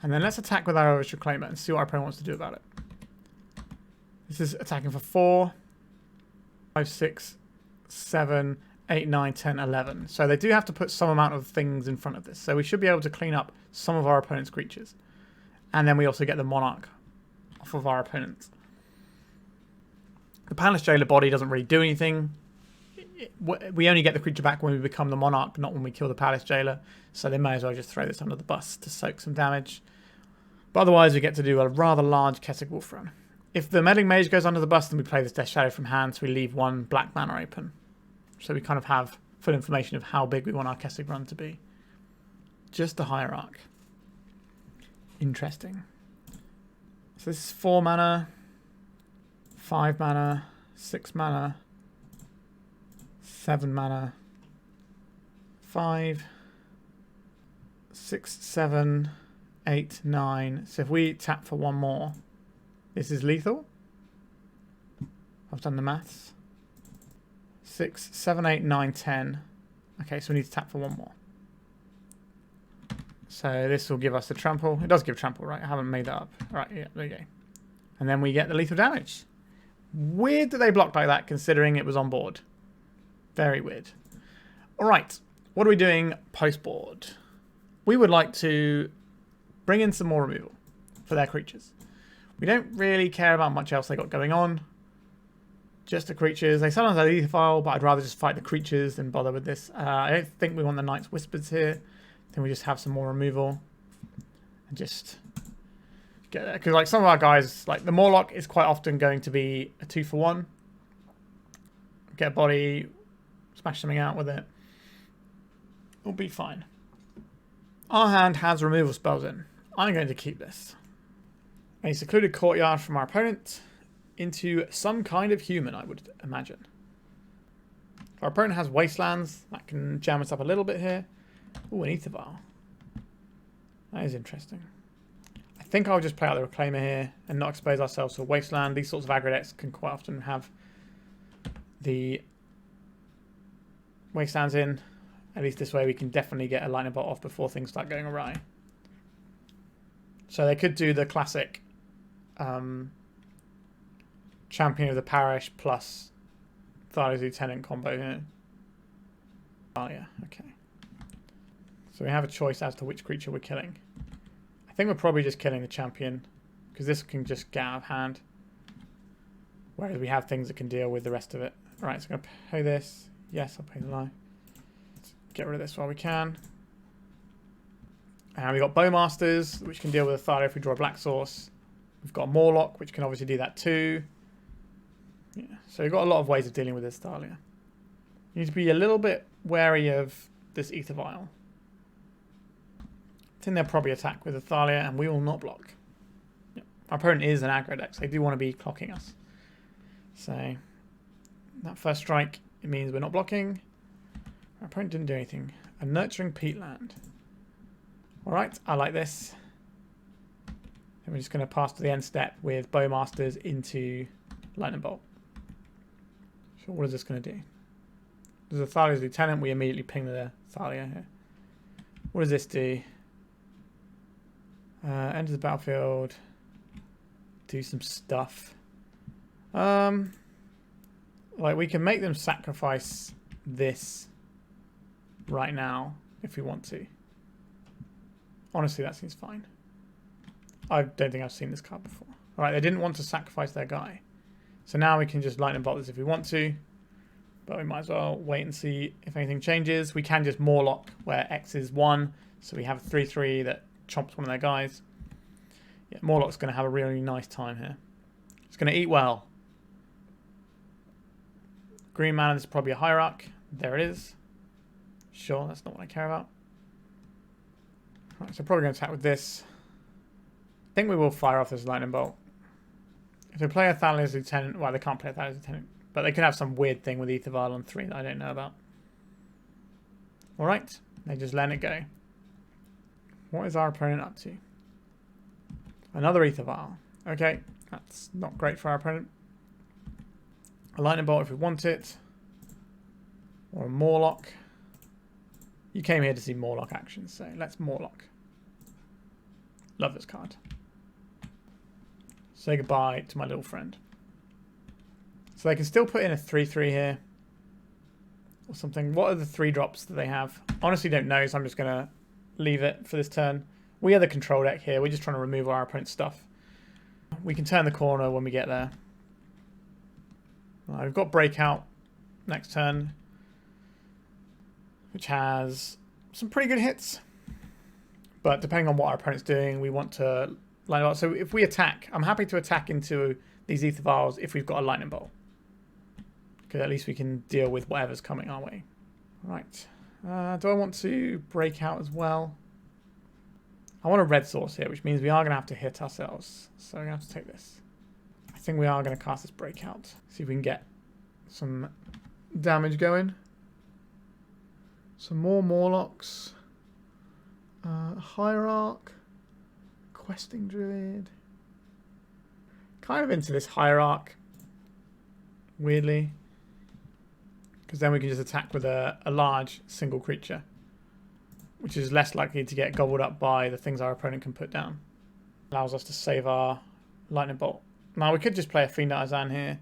And then let's attack with our Elvish Reclaimer and see what our opponent wants to do about it. This is attacking for 4, 5, 6, 7, 8, 9, 10, 11. So they do have to put some amount of things in front of this. So we should be able to clean up some of our opponent's creatures. And then we also get the Monarch off of our opponents. The Palace Jailer body doesn't really do anything. We only get the creature back when we become the Monarch, not when we kill the Palace Jailer. So they may as well just throw this under the bus to soak some damage. But otherwise we get to do a rather large Kessig Wolf Run. If the Meddling Mage goes under the bus, then we play this Death Shadow from hand, so we leave 1 black mana open. So we kind of have full information of how big we want our Kessig Run to be. Just the Hierarch. Interesting. So this is 4 mana, 5 mana, 6 mana, 7 mana, 5, 6, 7, 8, 9. So if we tap for 1 more, this is lethal. I've done the maths. 6, 7, 8, 9, 10. Okay, so we need to tap for 1 more. So this will give us the trample. It does give trample, right? I haven't made that up. All right, yeah, there you go. And then we get the lethal damage. Weird that they blocked like that, considering it was on board. Very weird. All right, what are we doing post-board? We would like to bring in some more removal for their creatures. We don't really care about much else they got going on. Just the creatures. They sometimes have lethal, but I'd rather just fight the creatures than bother with this. I don't think we want the Night's Whispers here. Then we just have some more removal and just get there. Because like some of our guys, like the Mawloc is quite often going to be a 2-for-1. Get a body, smash something out with it. It'll be fine. Our hand has removal spells in. I'm going to keep this. A secluded courtyard from our opponent into some kind of human, I would imagine. Our opponent has Wastelands. That can jam us up a little bit here. Ooh, an Aether Vial. That is interesting. I think I'll just play out the Reclaimer here and not expose ourselves to a Wasteland. These sorts of aggro decks can quite often have the Wastelands in. At least this way we can definitely get a lightning bolt off before things start going awry. So they could do the classic Champion of the Parish plus Thalia's Lieutenant combo here. Oh yeah, okay. So we have a choice as to which creature we're killing. I think we're probably just killing the champion, because this can just get out of hand. Whereas we have things that can deal with the rest of it. Alright, so I'm going to pay this. Yes, I'll pay the life. Let's get rid of this while we can. And we've got Bowmasters, which can deal with Thalia if we draw a black source. We've got Mawloc, which can obviously do that too. Yeah, so we've got a lot of ways of dealing with this Thalia. You need to be a little bit wary of this Ether Vial. I think they'll probably attack with the Thalia, and we will not block. Yeah. Our opponent is an aggro deck, so they do want to be clocking us. So that first strike, it means we're not blocking. Our opponent didn't do anything. A Nurturing Peatland. Alright, I like this. And we're just going to pass to the end step with Bowmasters into Lightning Bolt. So what is this going to do? There's a Thalia's Lieutenant. We immediately ping the Thalia here. What does this do? Enter the battlefield. Do some stuff. Like we can make them sacrifice this right now if we want to. Honestly, that seems fine. I don't think I've seen this card before. Alright, they didn't want to sacrifice their guy. So now we can just lightning bolt this if we want to. But we might as well wait and see if anything changes. We can just Mawloc where X is 1. So we have a 3/3 that chomps one of their guys. Yeah, Mawloc's going to have a really nice time here. It's going to eat well. Green mana, this is probably a Hierarch. There it is. Sure, that's not what I care about. Right, so probably going to attack with this. I think we will fire off this lightning bolt. If they play a Thalia's Lieutenant, well, they can't play a Thalia's Lieutenant, but they could have some weird thing with Ether Vial on 3 that I don't know about. Alright, they just let it go. What is our opponent up to? Another Ether Vial. Okay, that's not great for our opponent. A lightning bolt if we want it. Or a Mawloc. You came here to see Mawloc action, so let's Mawloc. Love this card. Say goodbye to my little friend. So they can still put in a 3/3 here. Or something. What are the 3 drops that they have? Honestly don't know, so I'm just going to leave it for this turn. We are the control deck here. We're just trying to remove our opponent's stuff. We can turn the corner when we get there. We've got Breakout next turn, which has some pretty good hits. But depending on what our opponent's doing, we want to line up. So if we attack, I'm happy to attack into these Ether Vials if we've got a Lightning Bolt. Because at least we can deal with whatever's coming our way. Right. Do I want to break out as well? I want a red source here, which means we are going to have to hit ourselves. So we're going to have to take this. I think we are going to cast this breakout. See if we can get some damage going. Some more Mawlocs. Hierarch. Questing Druid. Kind of into this Hierarch. Weirdly. Because then we can just attack with a large single creature. Which is less likely to get gobbled up by the things our opponent can put down. Allows us to save our lightning bolt. Now we could just play a Fiend Artisan here.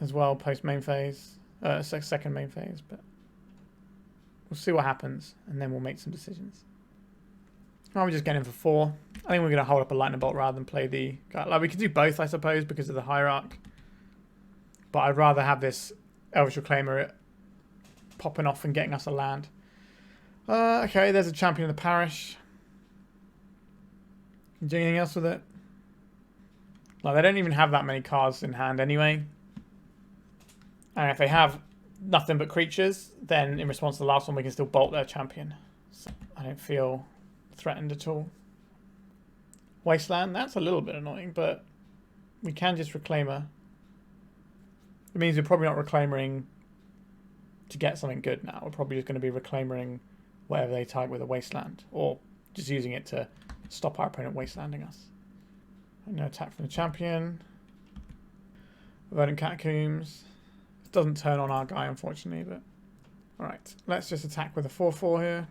As well, post main phase. Second main phase, but we'll see what happens and then we'll make some decisions. Now we're just getting for 4. I think we're going to hold up a lightning bolt rather than play the... Like we could do both, I suppose, because of the Hierarch. But I'd rather have this Elvish Reclaimer popping off and getting us a land. Okay, there's a champion of the parish. Can you do anything else with it? Like, they don't even have that many cards in hand anyway. And if they have nothing but creatures, then in response to the last one, we can still bolt their champion. So I don't feel threatened at all. Wasteland, that's a little bit annoying, but we can just Reclaimer. It means we're probably not Reclaimering to get something good now. We're probably just going to be Reclaimering whatever they target with a Wasteland, or just using it to stop our opponent Wastelanding us. No attack from the champion. Verdant Catacombs. It doesn't turn on our guy, unfortunately, but... Alright, let's just attack with a 4/4 here.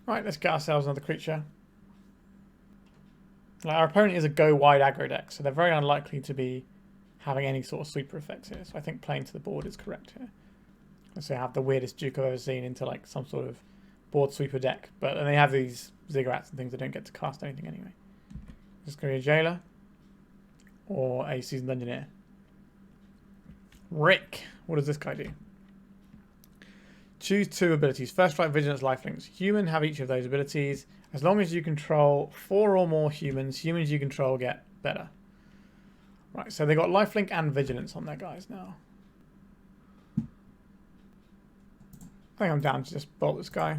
Right, let's get ourselves another creature. Like, our opponent is a go wide aggro deck, so they're very unlikely to be having any sort of sweeper effects here. So I think playing to the board is correct here. So I have the weirdest Duke I've ever seen into like some sort of board sweeper deck. But then they have these ziggurats and things that don't get to cast anything anyway. Just go to a Jailer or a Seasoned Engineer. Rick, what does this guy do? Choose 2 abilities. First Strike, Vigilance, Lifelinks. Human have each of those abilities. As long as you control 4 or more humans, humans you control get better. Right, so they got Lifelink and Vigilance on their guys now. I think I'm down to just bolt this guy.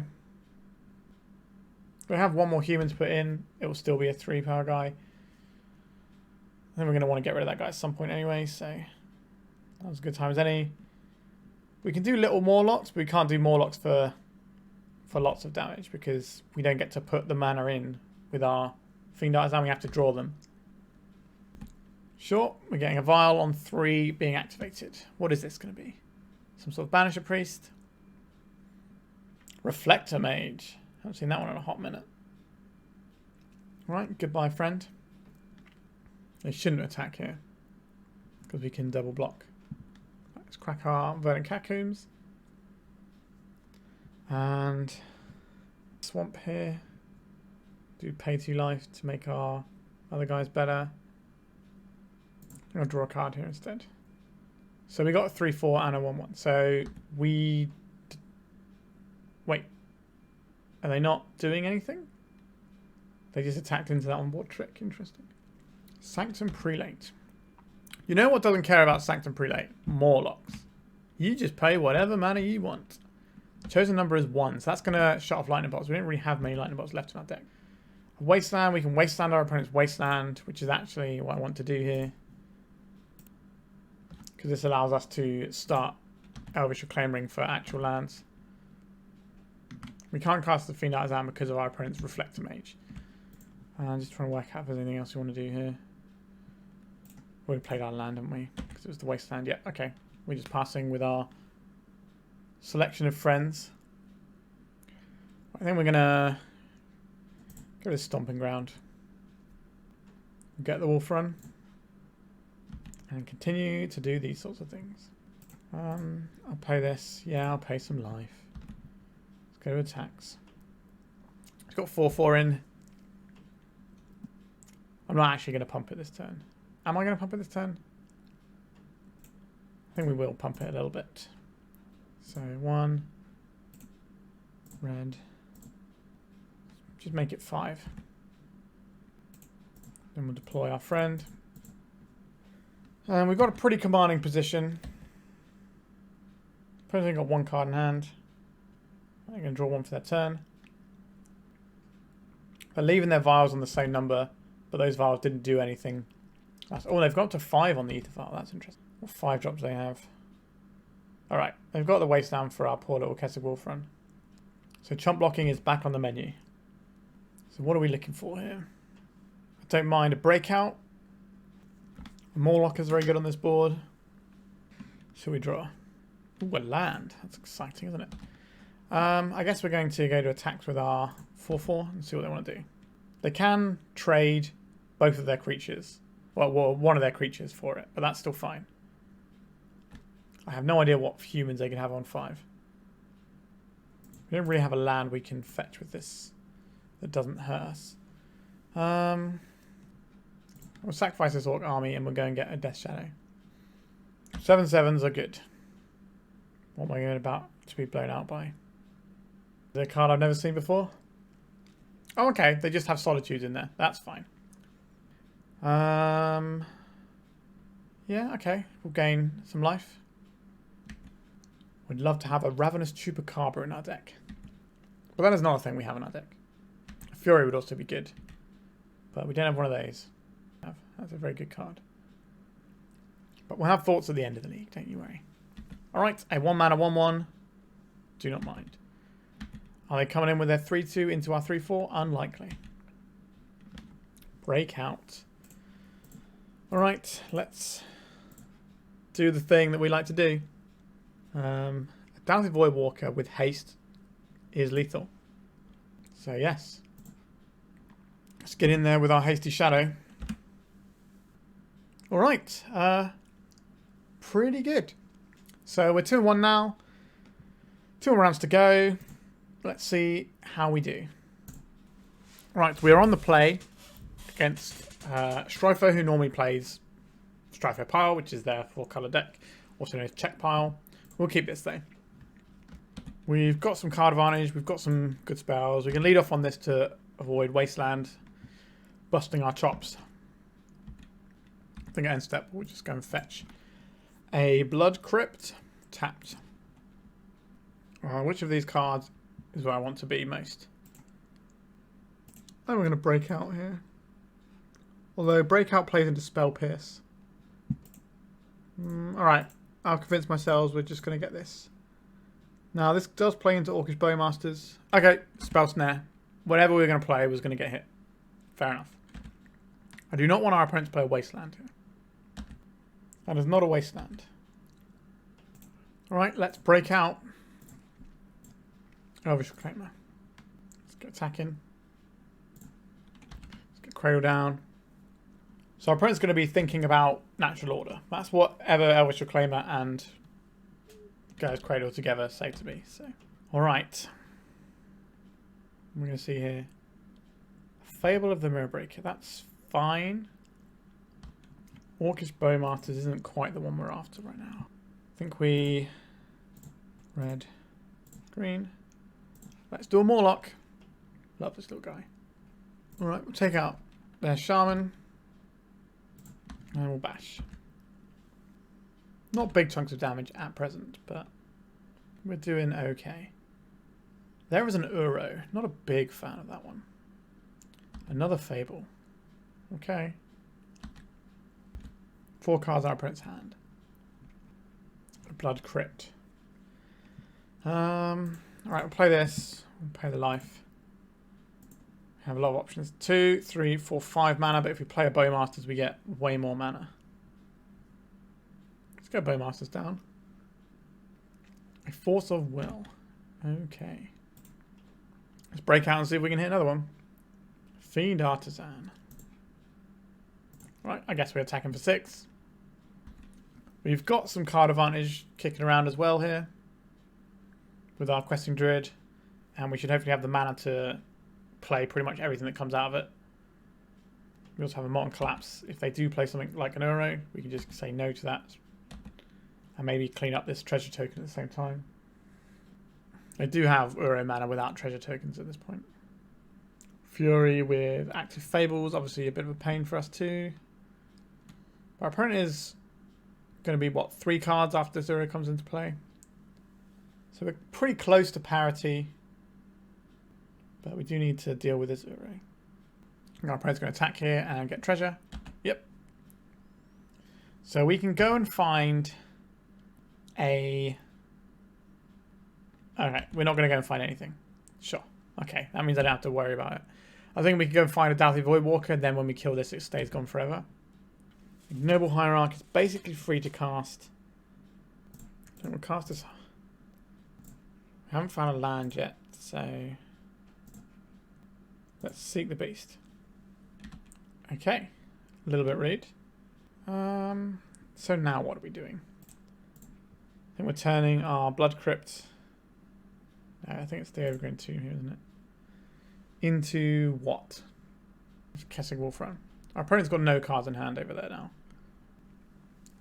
If we have 1 more human to put in, it will still be a 3 power guy. I think we're going to want to get rid of that guy at some point anyway, so that was a good time as any. We can do little Mawlocs, but we can't do Mawlocs for lots of damage because we don't get to put the mana in with our Fiend Artisan. We have to draw them. Sure, we're getting a Vial on 3 being activated. What is this going to be? Some sort of Banisher Priest? Reflector Mage. Haven't seen that one in a hot minute. Right, goodbye, friend. They shouldn't attack here because we can double block. Let's crack our Verdant Catacombs. And swamp here. Do pay 2 life to make our other guys better. I'm going to draw a card here instead. So we got a 3/4 and a 1/1. So we... Wait. Are they not doing anything? They just attacked into that on-board trick. Interesting. Sanctum Prelate. You know what doesn't care about Sanctum Prelate? Mawlocs. You just pay whatever mana you want. Chosen number is 1, so that's going to shut off lightning bolts. We don't really have many lightning bolts left in our deck. Wasteland, we can Wasteland our opponent's Wasteland, which is actually what I want to do here. Because this allows us to start Elvish Reclaiming for actual lands. We can't cast the Fiend Artisan because of our opponent's Reflector Mage. I'm just trying to work out if there's anything else we want to do here. We played our land, haven't we? Because it was the Wasteland. Yeah, okay. We're just passing with our selection of friends. I think we're going to go to Stomping Ground. Get the Wolf Run. And continue to do these sorts of things. I'll pay this. Yeah, I'll pay some life. Let's go to attacks. It's got 4/4 in. I'm not actually going to pump it this turn. Am I going to pump it this turn? I think we will pump it a little bit. So 1 red. Just make it 5. Then we'll deploy our friend. And we've got a pretty commanding position. Probably got 1 card in hand. I'm going to draw 1 for their turn. They're leaving their vials on the same number, but those vials didn't do anything. Oh, they've got up to 5 on the ether vial. That's interesting. What 5 drops they have? Alright, they've got the Wasteland for our poor little Kessig Wolf Run. So chump blocking is back on the menu. So what are we looking for here? I don't mind a breakout. A Mawloc is very good on this board. Shall we draw? Ooh, a land. That's exciting, isn't it? I guess we're going to go to attacks with our 4/4 and see what they want to do. They can trade both of their creatures. Well, one of their creatures for it, but that's still fine. I have no idea what humans they can have on 5. We don't really have a land we can fetch with this that doesn't hurt us. We'll sacrifice this Orc army and we'll go and get a Death Shadow. 7/7s are good. What am I going about to be blown out by? Is there a card I've never seen before? Oh, okay. They just have Solitudes in there. That's fine. Yeah, okay. We'll gain some life. We'd love to have a Ravenous Chupacabra in our deck. But that is not a thing we have in our deck. Fury would also be good. But we don't have one of those. That's a very good card. But we'll have thoughts at the end of the league, don't you worry. Alright, a 1 mana 1/1. Do not mind. Are they coming in with their 3/2 into our 3/4? Unlikely. Breakout. Alright, let's do the thing that we like to do. Dauthi Voidwalker with haste is lethal. So yes. Let's get in there with our hasty shadow. Alright. Pretty good. So we're 2-1 now. 2 more rounds to go. Let's see how we do. Right, so we're on the play against Stryfo, who normally plays Stryfo Pile, which is their 4-colour deck, also known as Check Pile. We'll keep this though. We've got some card advantage, we've got some good spells. We can lead off on this to avoid Wasteland busting our chops. I think at end step we'll just go and fetch a Blood Crypt, tapped. Which of these cards is where I want to be most? Then we're going to break out here. Although breakout plays into Spell Pierce. Alright, I'll convince myself we're just going to get this. Now this does play into Orcish Bowmasters. Okay, Spell Snare. Whatever we were going to play was going to get hit. Fair enough. I do not want our opponent to play a Wasteland here. That is not a Wasteland. Alright, let's break out. Elvish Reclaimer. Let's get attacking. Let's get Cradle down. So our opponent's going to be thinking about Natural Order. That's whatever Elvish Reclaimer and Gaea's Cradle together say to me. So, alright. We're going to see here. Fable of the Mirror Breaker. That's fine. Orcish Bowmasters isn't quite the one we're after right now. I think we... Red. Green. Let's do a Mawloc. Love this little guy. Alright, we'll take out their Shaman. And we'll bash. Not big chunks of damage at present, but we're doing okay. There is an Uro. Not a big fan of that one. Another Fable. Okay. 4 cards in our opponent's hand. A Blood Crypt. Alright, we'll play this. We'll pay the life. We have a lot of options. 2, 3, 4, 5 mana, but if we play a Bowmasters, we get way more mana. Let's go Bowmasters down. A Force of Will. Okay. Let's break out and see if we can hit another one. Fiend Artisan. Right, I guess we're attacking for 6. We've got some card advantage kicking around as well here with our Questing Druid, and we should hopefully have the mana to play pretty much everything that comes out of it. We also have a Molten Collapse. If they do play something like an Uro, we can just say no to that and maybe clean up this treasure token at the same time. They do have Uro mana without treasure tokens at this point. Fury with active Fables, obviously a bit of a pain for us too. Our opponent is going to be, what, 3 cards after this Uro comes into play. So we're pretty close to parity. But we do need to deal with this Uro. Our opponent's going to attack here and get treasure. Yep. So we can go and find a... Okay, we're not going to go and find anything. Sure. Okay, that means I don't have to worry about it. I think we can go and find a Dauthi Voidwalker, and then when we kill this, it stays gone forever. Ignoble Hierarch is basically free to cast. Don't we'll cast this. We haven't found a land yet, so let's seek the beast. Okay, a little bit rude. So now what are we doing? I think we're turning our Blood Crypt. I think it's the Overgrown Tomb here, isn't it? Into what? Kessig Wolf Run. Our opponent's got no cards in hand over there now.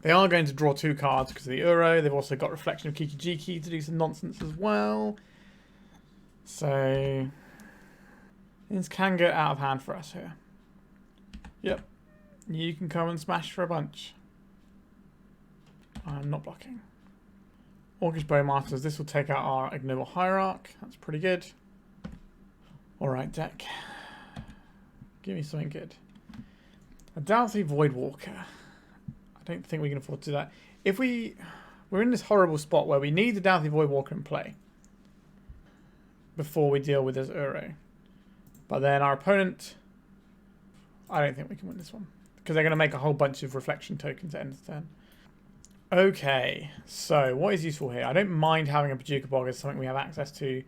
They are going to draw 2 cards because of the Uro. They've also got Reflection of Kiki Jiki to do some nonsense as well. So things can get out of hand for us here. Yep. You can come and smash for a bunch. I'm not blocking. Orcish Bowmasters. This will take out our Ignoble Hierarch. That's pretty good. Alright, deck. Give me something good. A Dauthi Voidwalker. I don't think we can afford to do that. If we're in this horrible spot where we need the Dauthi Voidwalker in play before we deal with this Uro. But then our opponent... I don't think we can win this one. Because they're going to make a whole bunch of reflection tokens at end of turn. Okay, so what is useful here? I don't mind having a Bojuka Bog as something we have access to.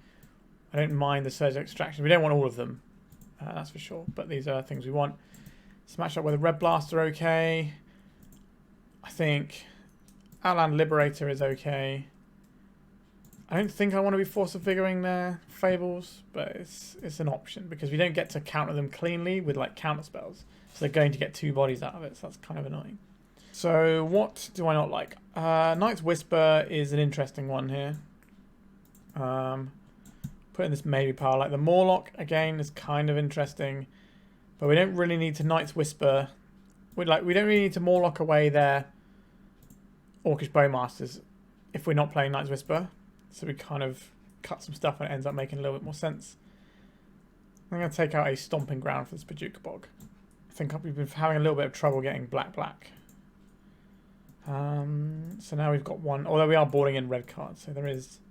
I don't mind the Surge Extraction. We don't want all of them, that's for sure. But these are things we want. Smash up with a Red Blaster, okay. I think Outland Liberator is okay. I don't think I want to be Force of Vigoring their Fables, but it's an option because we don't get to counter them cleanly with like counter spells. So they're going to get 2 bodies out of it, so that's kind of annoying. So what do I not like? Night's Whisper is an interesting one here. Putting this maybe power, like the Mawloc again is kind of interesting, but we don't really need to Night's Whisper. We don't really need to Mawloc away their Orcish Bowmasters if we're not playing Night's Whisper. So we kind of cut some stuff and it ends up making a little bit more sense. I'm going to take out a Stomping Ground for this Bojuka Bog. I think we've been having a little bit of trouble getting black. So now we've got one, although we are boarding in red cards, so there is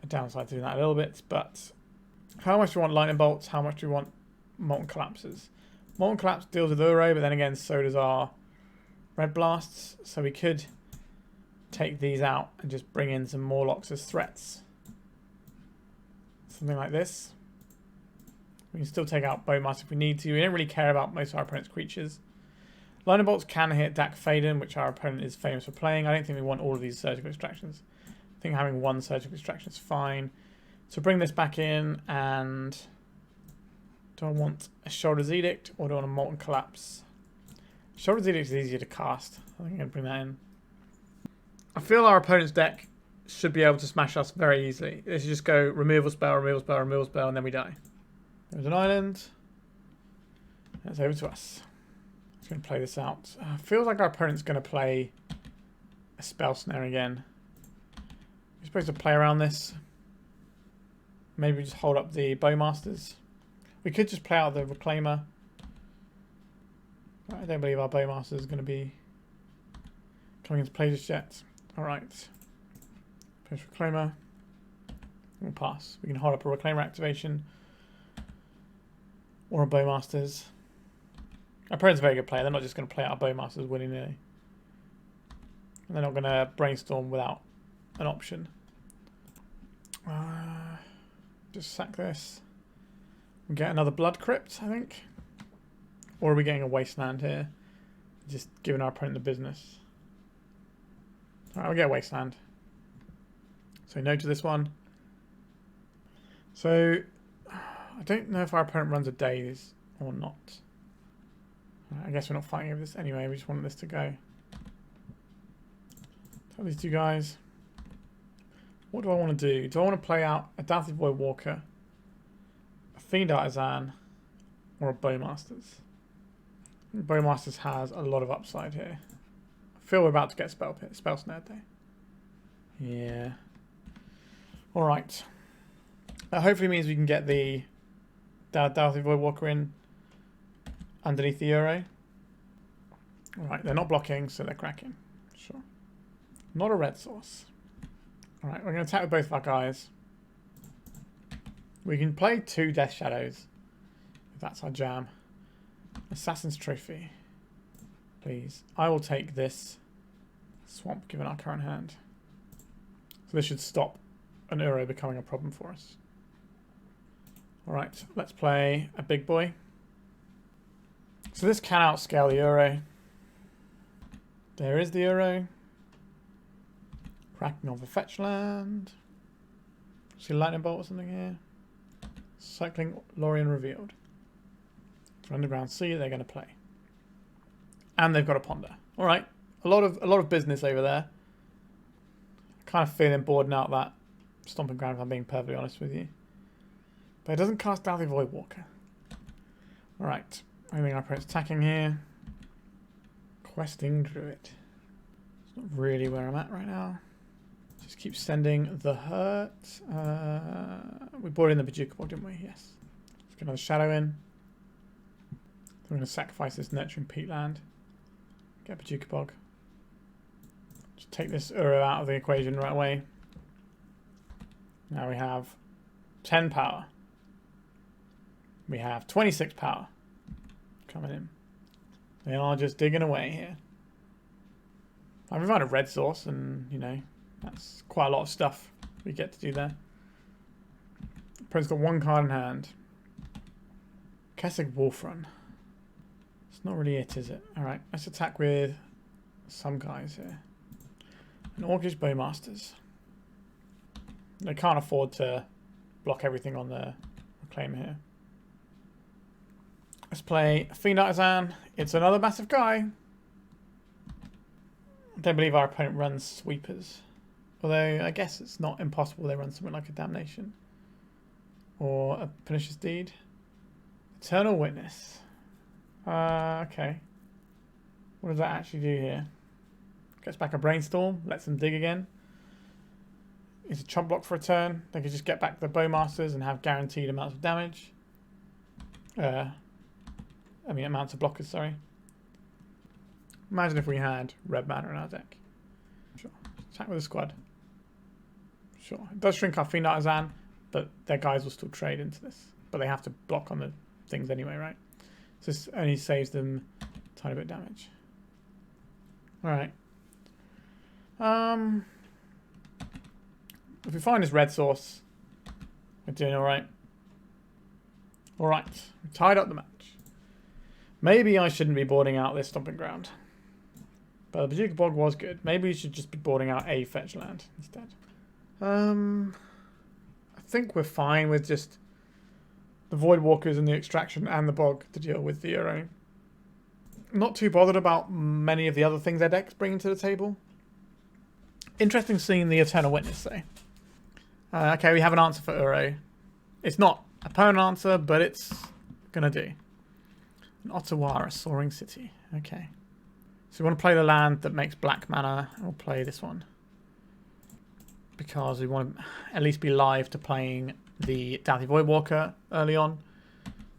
a downside to doing that a little bit. But how much do we want Lightning Bolts? How much do we want Molten Collapses? Molten Collapse deals with Uro, but then again, so does our Red Blasts. So we could take these out and just bring in some Mawlocs as threats. Something like this. We can still take out Bowmaster if we need to. We don't really care about most of our opponent's creatures. Lightning Bolts can hit Dak Faden, which our opponent is famous for playing. I don't think we want all of these surgical extractions. I think having one surgical extraction is fine. So bring this back in, and do I want a Sheoldred's Edict or do I want a Molten Collapse? Sheoldred's Edict is easier to cast. I think I'm going to bring that in. I feel our opponent's deck should be able to smash us very easily. They should just go removal spell, removal spell, removal spell, and then we die. There's an island. That's over to us. Just going to play this out. Feels like our opponent's going to play a Spell Snare again. We're supposed to play around this. Maybe just hold up the Bowmasters. We could just play out the Reclaimer. I don't believe our Bowmaster is going to be coming into play just yet. Alright. Push Reclaimer. We'll pass. We can hold up a Reclaimer activation. Or a Bowmasters. Our opponent's a very good player. They're not just going to play out Bowmasters willy-nilly. And they're not going to brainstorm without an option. Just sack this. We get another Blood Crypt, I think. Or are we getting a Wasteland here? Just giving our opponent the business. Alright, we'll get a Wasteland. So no to this one. So I don't know if our opponent runs a Daze or not. I guess we're not fighting over this anyway. We just want this to go. Tell these 2 guys. What do I want to do? Do I want to play out a Dauthi Voidwalker, a Fiend Artisan, or a Bowmasters? Bowmasters has a lot of upside here. I feel we're about to get spell snared though. Yeah. Alright. That hopefully means we can get the Dauthi Voidwalker in underneath the Euro. Alright, they're not blocking, so they're cracking. Sure. Not a red source. Alright, we're going to attack with both of our guys. We can play 2 Death Shadows, if that's our jam. Assassin's Trophy. Please. I will take this swamp, given our current hand. So this should stop an Uro becoming a problem for us. Alright, let's play a big boy. So this can outscale the Uro. There is the Uro. Cracking off a fetch land. See a lightning bolt or something here. Cycling Lorien revealed. For Underground Sea, they're going to play. And they've got a ponder. Alright. A lot of business over there. Kind of feeling bored now that Stomping Ground, if I'm being perfectly honest with you. But it doesn't cast Dauthi Voidwalker. Alright. I think our opponent's attacking here. Questing Druid. It's not really where I'm at right now. Just keep sending the hurt. We brought in the Bojuka Bog, didn't we? Yes. Let's get another shadow in. We're going to sacrifice this Nurturing Peatland. Get Bojuka Bog. Just take this Uro out of the equation right away. Now we have 10 power. We have 26 power coming in. They are just digging away here. I've found a red source, and you know, that's quite a lot of stuff we get to do there. Opponent's got 1 card in hand. Kessig Wolf Run. It's not really it, is it? Alright, let's attack with some guys here. An Orcish Bowmasters. They can't afford to block everything on the Reclaimer here. Let's play Fiend Artisan. It's another massive guy. I don't believe our opponent runs sweepers. Although, I guess it's not impossible they run something like a Damnation. Or a Pernicious Deed. Eternal Witness. Okay. What does that actually do here? Gets back a Brainstorm. Lets them dig again. It's a chump block for a turn. They could just get back the Bowmasters and have guaranteed amounts of damage. Amounts of blockers, sorry. Imagine if we had red mana in our deck. Sure. Attack with a squad. Sure. It does shrink our Fiend Artisan, but their guys will still trade into this. But they have to block on the things anyway, right? So this only saves them a tiny bit of damage. Alright. If we find this red source, we're doing alright. Alright. We tied up the match. Maybe I shouldn't be boarding out this Stomping Ground. But the Bojuka Bog was good. Maybe we should just be boarding out a fetch land instead. I think we're fine with just the Voidwalkers and the Extraction and the Bog to deal with the Uro. Not too bothered about many of the other things their deck's bringing to the table. Interesting seeing the Eternal Witness though. Okay, we have an answer for Uro. It's not a permanent answer, but it's gonna do. An Ottawa, a Soaring City. Okay. So we want to play the land that makes black mana. We'll play this one. Because we want to at least be live to playing the Dauthi Voidwalker early on.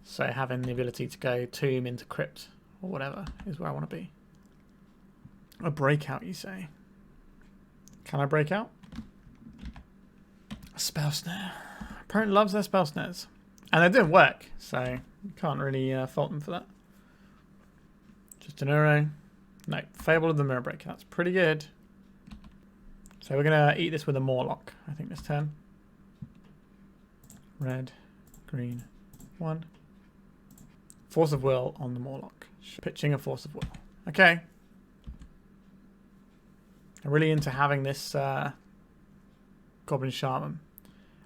So having the ability to go Tomb into Crypt or whatever is where I want to be. A breakout, you say? Can I break out? A Spell Snare. Opponent loves their Spell Snares. And they didn't work, so you can't really fault them for that. Just an Uro. No, Fable of the Mirror Breaker. That's pretty good. So we're going to eat this with a Mawloc, I think, this turn. Red, green, 1. Force of Will on the Mawloc. Pitching a Force of Will. Okay. I'm really into having this Goblin Shaman.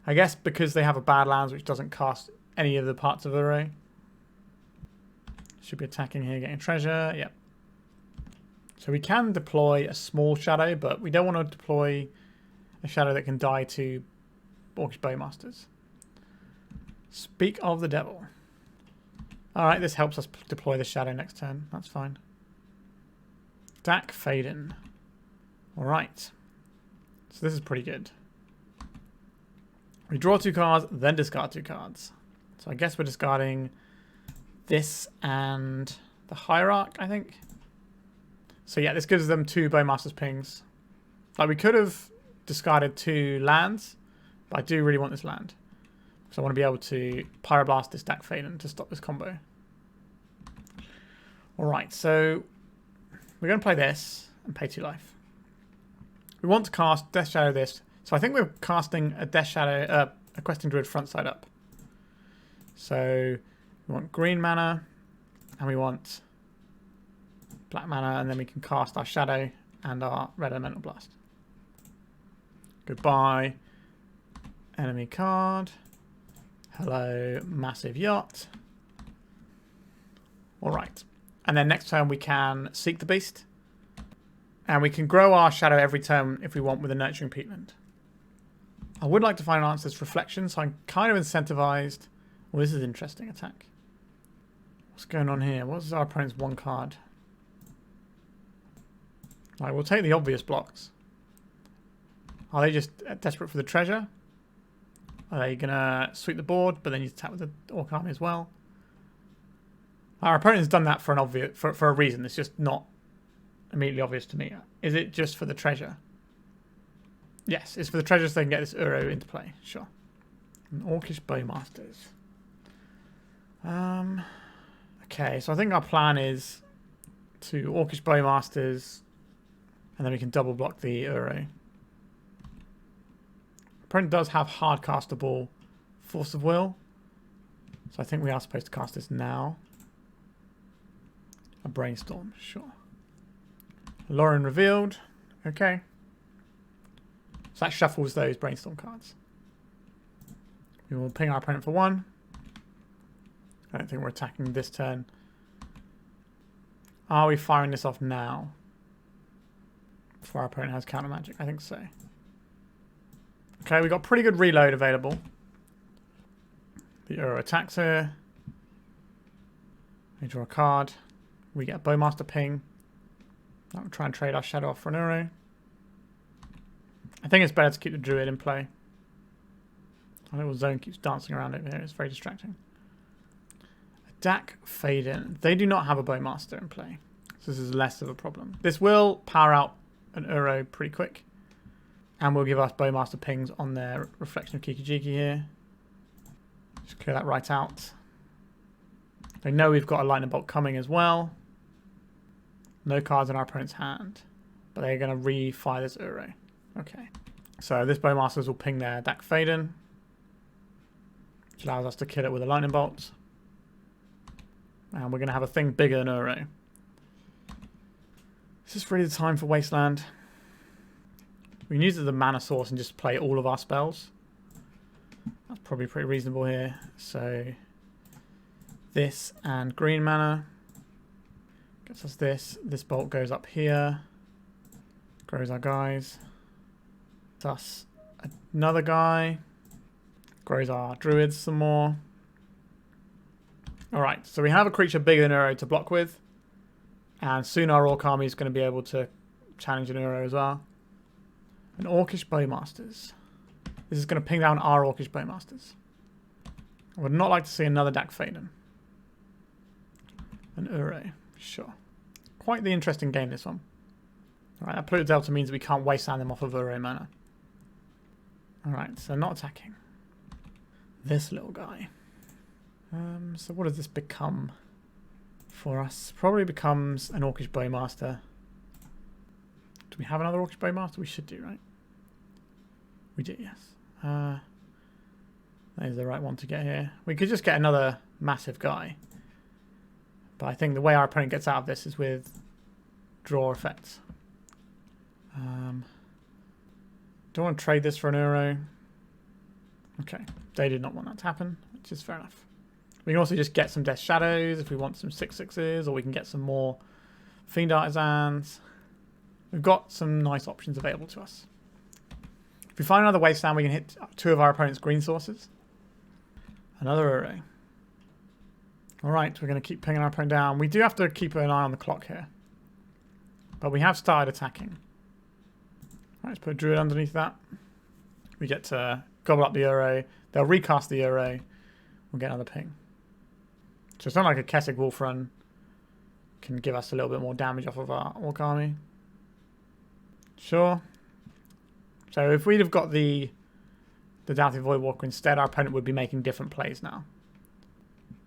I guess because they have a Badlands which doesn't cast any of the parts of Uro. Should be attacking here, getting treasure. Yep. So we can deploy a small shadow, but we don't want to deploy a shadow that can die to Orcish Bowmasters. Speak of the devil. Alright, this helps us deploy the shadow next turn. That's fine. Dack Faden. Alright. So this is pretty good. We draw 2 cards, then discard 2 cards. So I guess we're discarding this and the Hierarch, I think. So yeah, this gives them 2 Bowmasters pings. Like we could have discarded 2 lands, but I do really want this land. So I want to be able to Pyroblast this Dack Faden to stop this combo. Alright, so we're going to play this and pay 2 life. We want to cast Death Shadow this. So I think we're casting a Death Shadow, a Questing Druid front side up. So we want green mana, and we want black mana, and then we can cast our Shadow and our Red Elemental Blast. Goodbye. Enemy card. Hello, Massive Yacht. Alright. And then next turn we can Seek the Beast. And we can grow our Shadow every turn if we want with a Nurturing Peatland. I would like to find an answer to Reflection, so I'm kind of incentivized. Well, this is interesting attack. What's going on here? What's our opponent's 1 card? Right, we'll take the obvious blocks. Are they just desperate for the treasure? Are they going to sweep the board, but then you attack with the Orc Army as well? Our opponent's done that for an obvious for a reason. It's just not immediately obvious to me. Is it just for the treasure? Yes, it's for the treasure so they can get this Uro into play. Sure. And Orcish Bowmasters. Okay, so I think our plan is to Orcish Bowmasters, and then we can double block the Uro. Opponent does have hard castable Force of Will, so I think we are supposed to cast this now. A Brainstorm, sure. Lauren revealed. Okay. So that shuffles those brainstorm cards. We will ping our opponent for 1. I don't think we're attacking this turn. Are we firing this off now? Before our opponent has counter magic? I think so. Okay, we've got pretty good reload available. The Uro attacks here. We draw a card. We get a Bowmaster ping. I'll try and trade our Shadow off for an Uro. I think it's better to keep the Druid in play. Our little zone keeps dancing around over here. It's very distracting. Dack Faden. They do not have a Bowmaster in play. So this is less of a problem. This will power out an Uro pretty quick. And will give us Bowmaster pings on their Reflection of Kiki-Jiki here. Just clear that right out. They know we've got a Lightning Bolt coming as well. No cards in our opponent's hand. But they're going to re-fire this Uro. Okay. So this Bowmasters will ping their Dack Faden. Which allows us to kill it with a Lightning Bolt. And we're going to have a thing bigger than Uro. This is really the time for Wasteland. We can use it as a mana source and just play all of our spells. That's probably pretty reasonable here. So this and green mana gets us this. This bolt goes up here. Grows our guys. Thus another guy. Grows our druids some more. Alright, so we have a creature bigger than Uro to block with. And soon our Orc army is going to be able to challenge an Uro as well. An Orcish Bowmasters. This is going to ping down our Orcish Bowmasters. I would not like to see another Dack Faden. An Uro, sure. Quite the interesting game, this one. Alright, that Polluted Delta means we can't wasteland them off of Uro mana. Alright, so not attacking. This little guy. So what does this become for us? Probably becomes an Orcish Bowmaster. Do we have another Orcish Bowmaster? We should do, right? We do, yes. That is the right one to get here. We could just get another massive guy. But I think the way our opponent gets out of this is with draw effects. Don't want to trade this for an Uro. Okay, they did not want that to happen, which is fair enough. We can also just get some Death Shadows if we want some 6/6s, or we can get some more Fiend Artisans. We've got some nice options available to us. If we find another Wasteland, we can hit 2 of our opponent's green sources. Another Uro. Alright, we're going to keep pinging our opponent down. We do have to keep an eye on the clock here. But we have started attacking. Alright, let's put a Druid underneath that. We get to gobble up the Uro. They'll recast the Uro. We'll get another ping. So it's not like a Kessig Wolf Run can give us a little bit more damage off of our Orc army. Sure. So if we'd have got the Dauthi Voidwalker instead, our opponent would be making different plays now.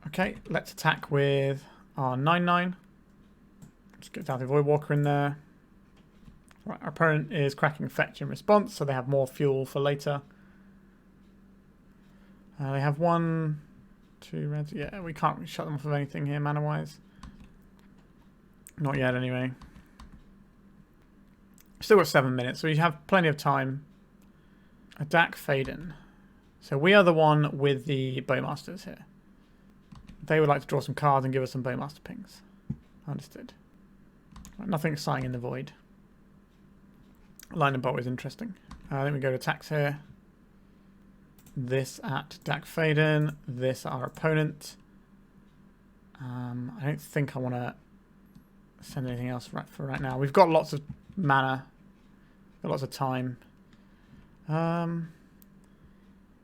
Okay, let's attack with our 9/9. Let's get Dauthi Voidwalker in there. Right, our opponent is cracking Fetch in response, so they have more fuel for later. They have 1, 2 reds. Yeah, we can't really shut them off of anything here mana-wise. Not yet, anyway. Still got 7 minutes, so we have plenty of time. A Dack Faden. So we are the one with the Bowmasters here. They would like to draw some cards and give us some Bowmaster pings. Understood. Right, nothing exciting in the void. Lightning Bolt is interesting. Then we go to attacks here. This at Dack Faden. This our opponent. I don't think I want to send anything else for right now. We've got lots of mana. Got lots of time.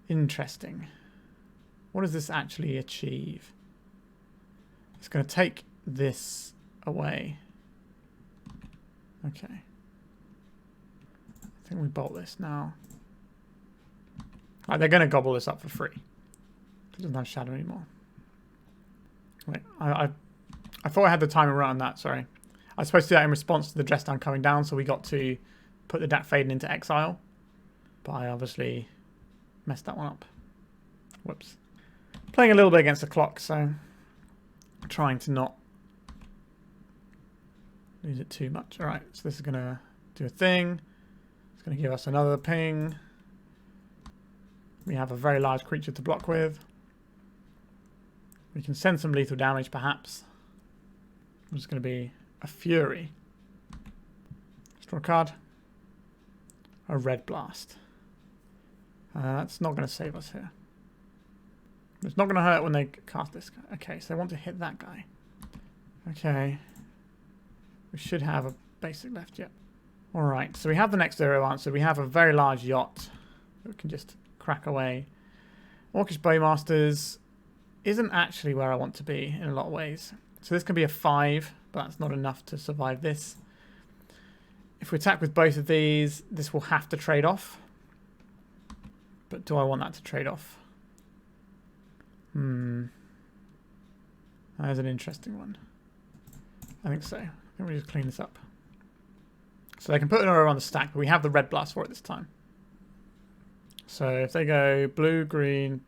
Interesting. What does this actually achieve? It's going to take this away. Okay. I think we bolt this now. Right, they're going to gobble this up for free. It doesn't have shadow anymore. Wait, I thought I had the timer right on that, sorry. I was supposed to do that in response to the dress down coming down, so we got to put the Dack Faden into exile. But I obviously messed that one up. Whoops. Playing a little bit against the clock, so trying to not lose it too much. Alright, so this is going to do a thing. It's going to give us another ping. We have a very large creature to block with. We can send some lethal damage, perhaps. It's going to be a Fury. Draw a card. A Red Blast. That's not going to save us here. It's not going to hurt when they cast this guy. Okay, so they want to hit that guy. Okay. We should have a basic left yet. Alright, so we have the next 0 answer. We have a very large yacht that we can just crack away. Orcish Bowmasters isn't actually where I want to be in a lot of ways. So this can be a 5, but that's not enough to survive this. If we attack with both of these, this will have to trade off. But do I want that to trade off? That is an interesting one. I think so. I think we just clean this up. So they can put an arrow on the stack, but we have the Red Blast for it this time. So if they go blue, green,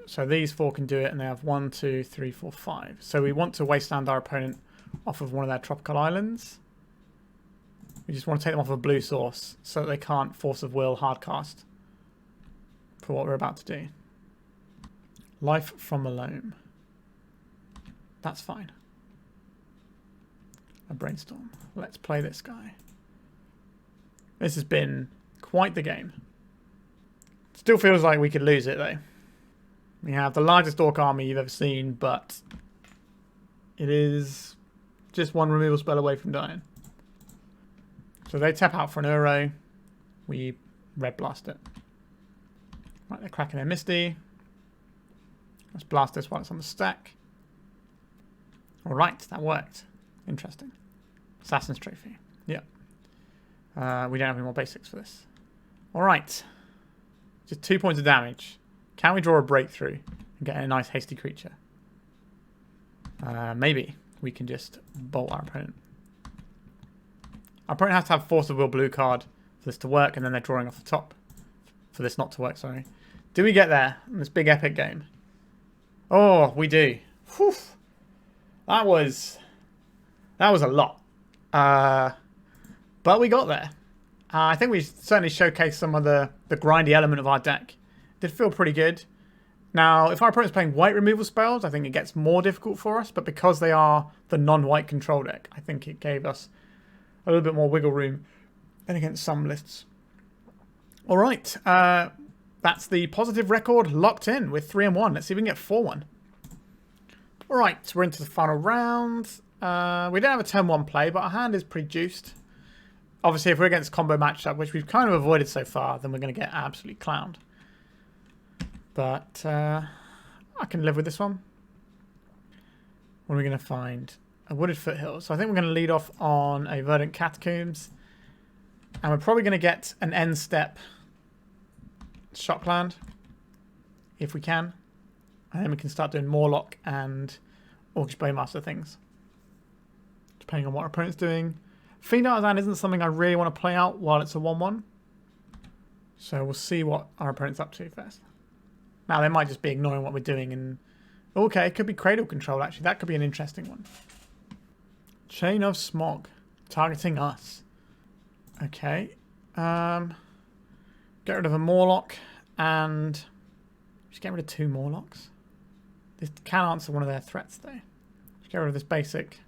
so these 4 can do it, and they have 1, 2, 3, 4, 5. So we want to wasteland our opponent off of one of their tropical islands. We just want to take them off of a blue source so that they can't Force of Will hardcast for what we're about to do. Life from a Loam. That's fine. A Brainstorm. Let's play this guy. This has been quite the game. Still feels like we could lose it though. We have the largest orc army you've ever seen, but it is just one removal spell away from dying. So they tap out for an Uro. We Red Blast it. Right, they're cracking their Misty. Let's blast this while it's on the stack. Alright, that worked. Interesting. Assassin's Trophy. Yep. We don't have any more basics for this. Alright. Just 2 points of damage. Can we draw a breakthrough and get a nice hasty creature? Maybe we can just bolt our opponent. Our opponent has to have Force of Will blue card for this to work, and then they're drawing off the top. For this not to work, sorry. Do we get there in this big epic game? Oh, we do. Whew. That was a lot. But we got there. I think we certainly showcased some of the grindy element of our deck. Did feel pretty good. Now, if our opponent's playing white removal spells, I think it gets more difficult for us. But because they are the non-white control deck, I think it gave us a little bit more wiggle room than against some lists. All right. That's the positive record locked in with 3-1. Let's see if we can get 4-1. All right. So we're into the final round. We don't have a turn 1 play, but our hand is pretty juiced. Obviously, if we're against combo matchup, which we've kind of avoided so far, then we're going to get absolutely clowned. But I can live with this one. What are we going to find? A Wooded Foothills. So I think we're going to lead off on a Verdant Catacombs. And we're probably going to get an end step Shockland, if we can. And then we can start doing Mawloc and Orcish Bowmaster things, depending on what our opponent's doing. Fiend Artisan isn't something I really want to play out while it's a 1-1. So we'll see what our opponent's up to first. Now, they might just be ignoring what we're doing. And okay, it could be Cradle control, actually. That could be an interesting one. Chain of Smog. Targeting us. Okay. Get rid of a Mawloc. And just get rid of 2 Mawlocs. This can answer one of their threats, though. Just get rid of this basic.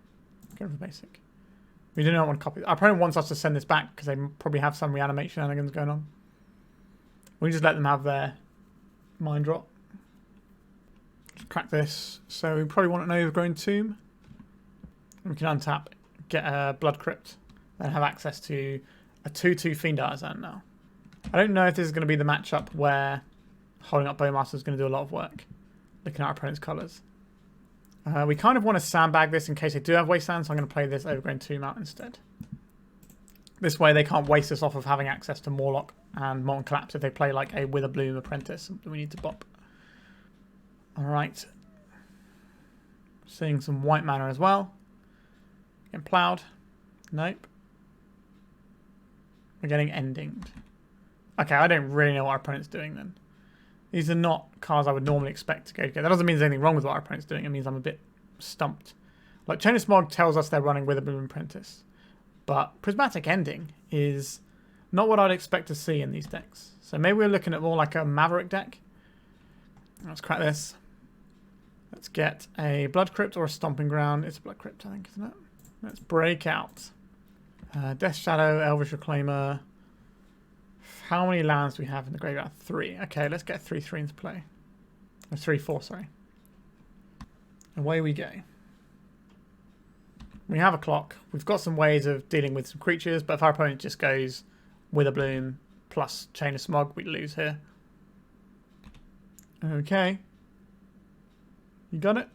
Get rid of the basic. We do not want to copy. Our opponent wants us to send this back because they probably have some reanimation shenanigans going on. We just let them have their mind drop. Just crack this. So we probably want an Overgrown Tomb. And we can untap, get a Blood Crypt, and have access to a 2/2 Fiend Artisan now. I don't know if this is going to be the matchup where holding up Bowmaster is going to do a lot of work. Looking at our opponent's colours. We kind of want to sandbag this in case they do have Wasteland, so I'm going to play this Overgrown Tomb out instead. This way they can't waste us off of having access to Mawloc and Molten Collapse if they play like a Wither Bloom Apprentice that we need to bop. Alright. Seeing some white mana as well. Getting ploughed. Nope. We're getting endinged. Okay, I don't really know what our opponent's doing then. These are not cards I would normally expect to go together. That doesn't mean there's anything wrong with what our opponent's doing. It means I'm a bit stumped. Like, Chain of Smog tells us they're running Wither Bloom Apprentice. But Prismatic Ending is Not what I'd expect to see in these decks. So maybe we're looking at more like a Maverick deck. Let's crack this. Let's get a Blood Crypt or a Stomping Ground. It's a Blood Crypt, I think, isn't it? Let's break out. Death Shadow, Elvish Reclaimer. How many lands do we have in the graveyard? 3. Okay, let's get 3/3 into play. Or 3/4, sorry. Away we go. We have a clock. We've got some ways of dealing with some creatures, but if our opponent just goes Witherbloom plus Chain of Smog, we lose here. Okay. You got it?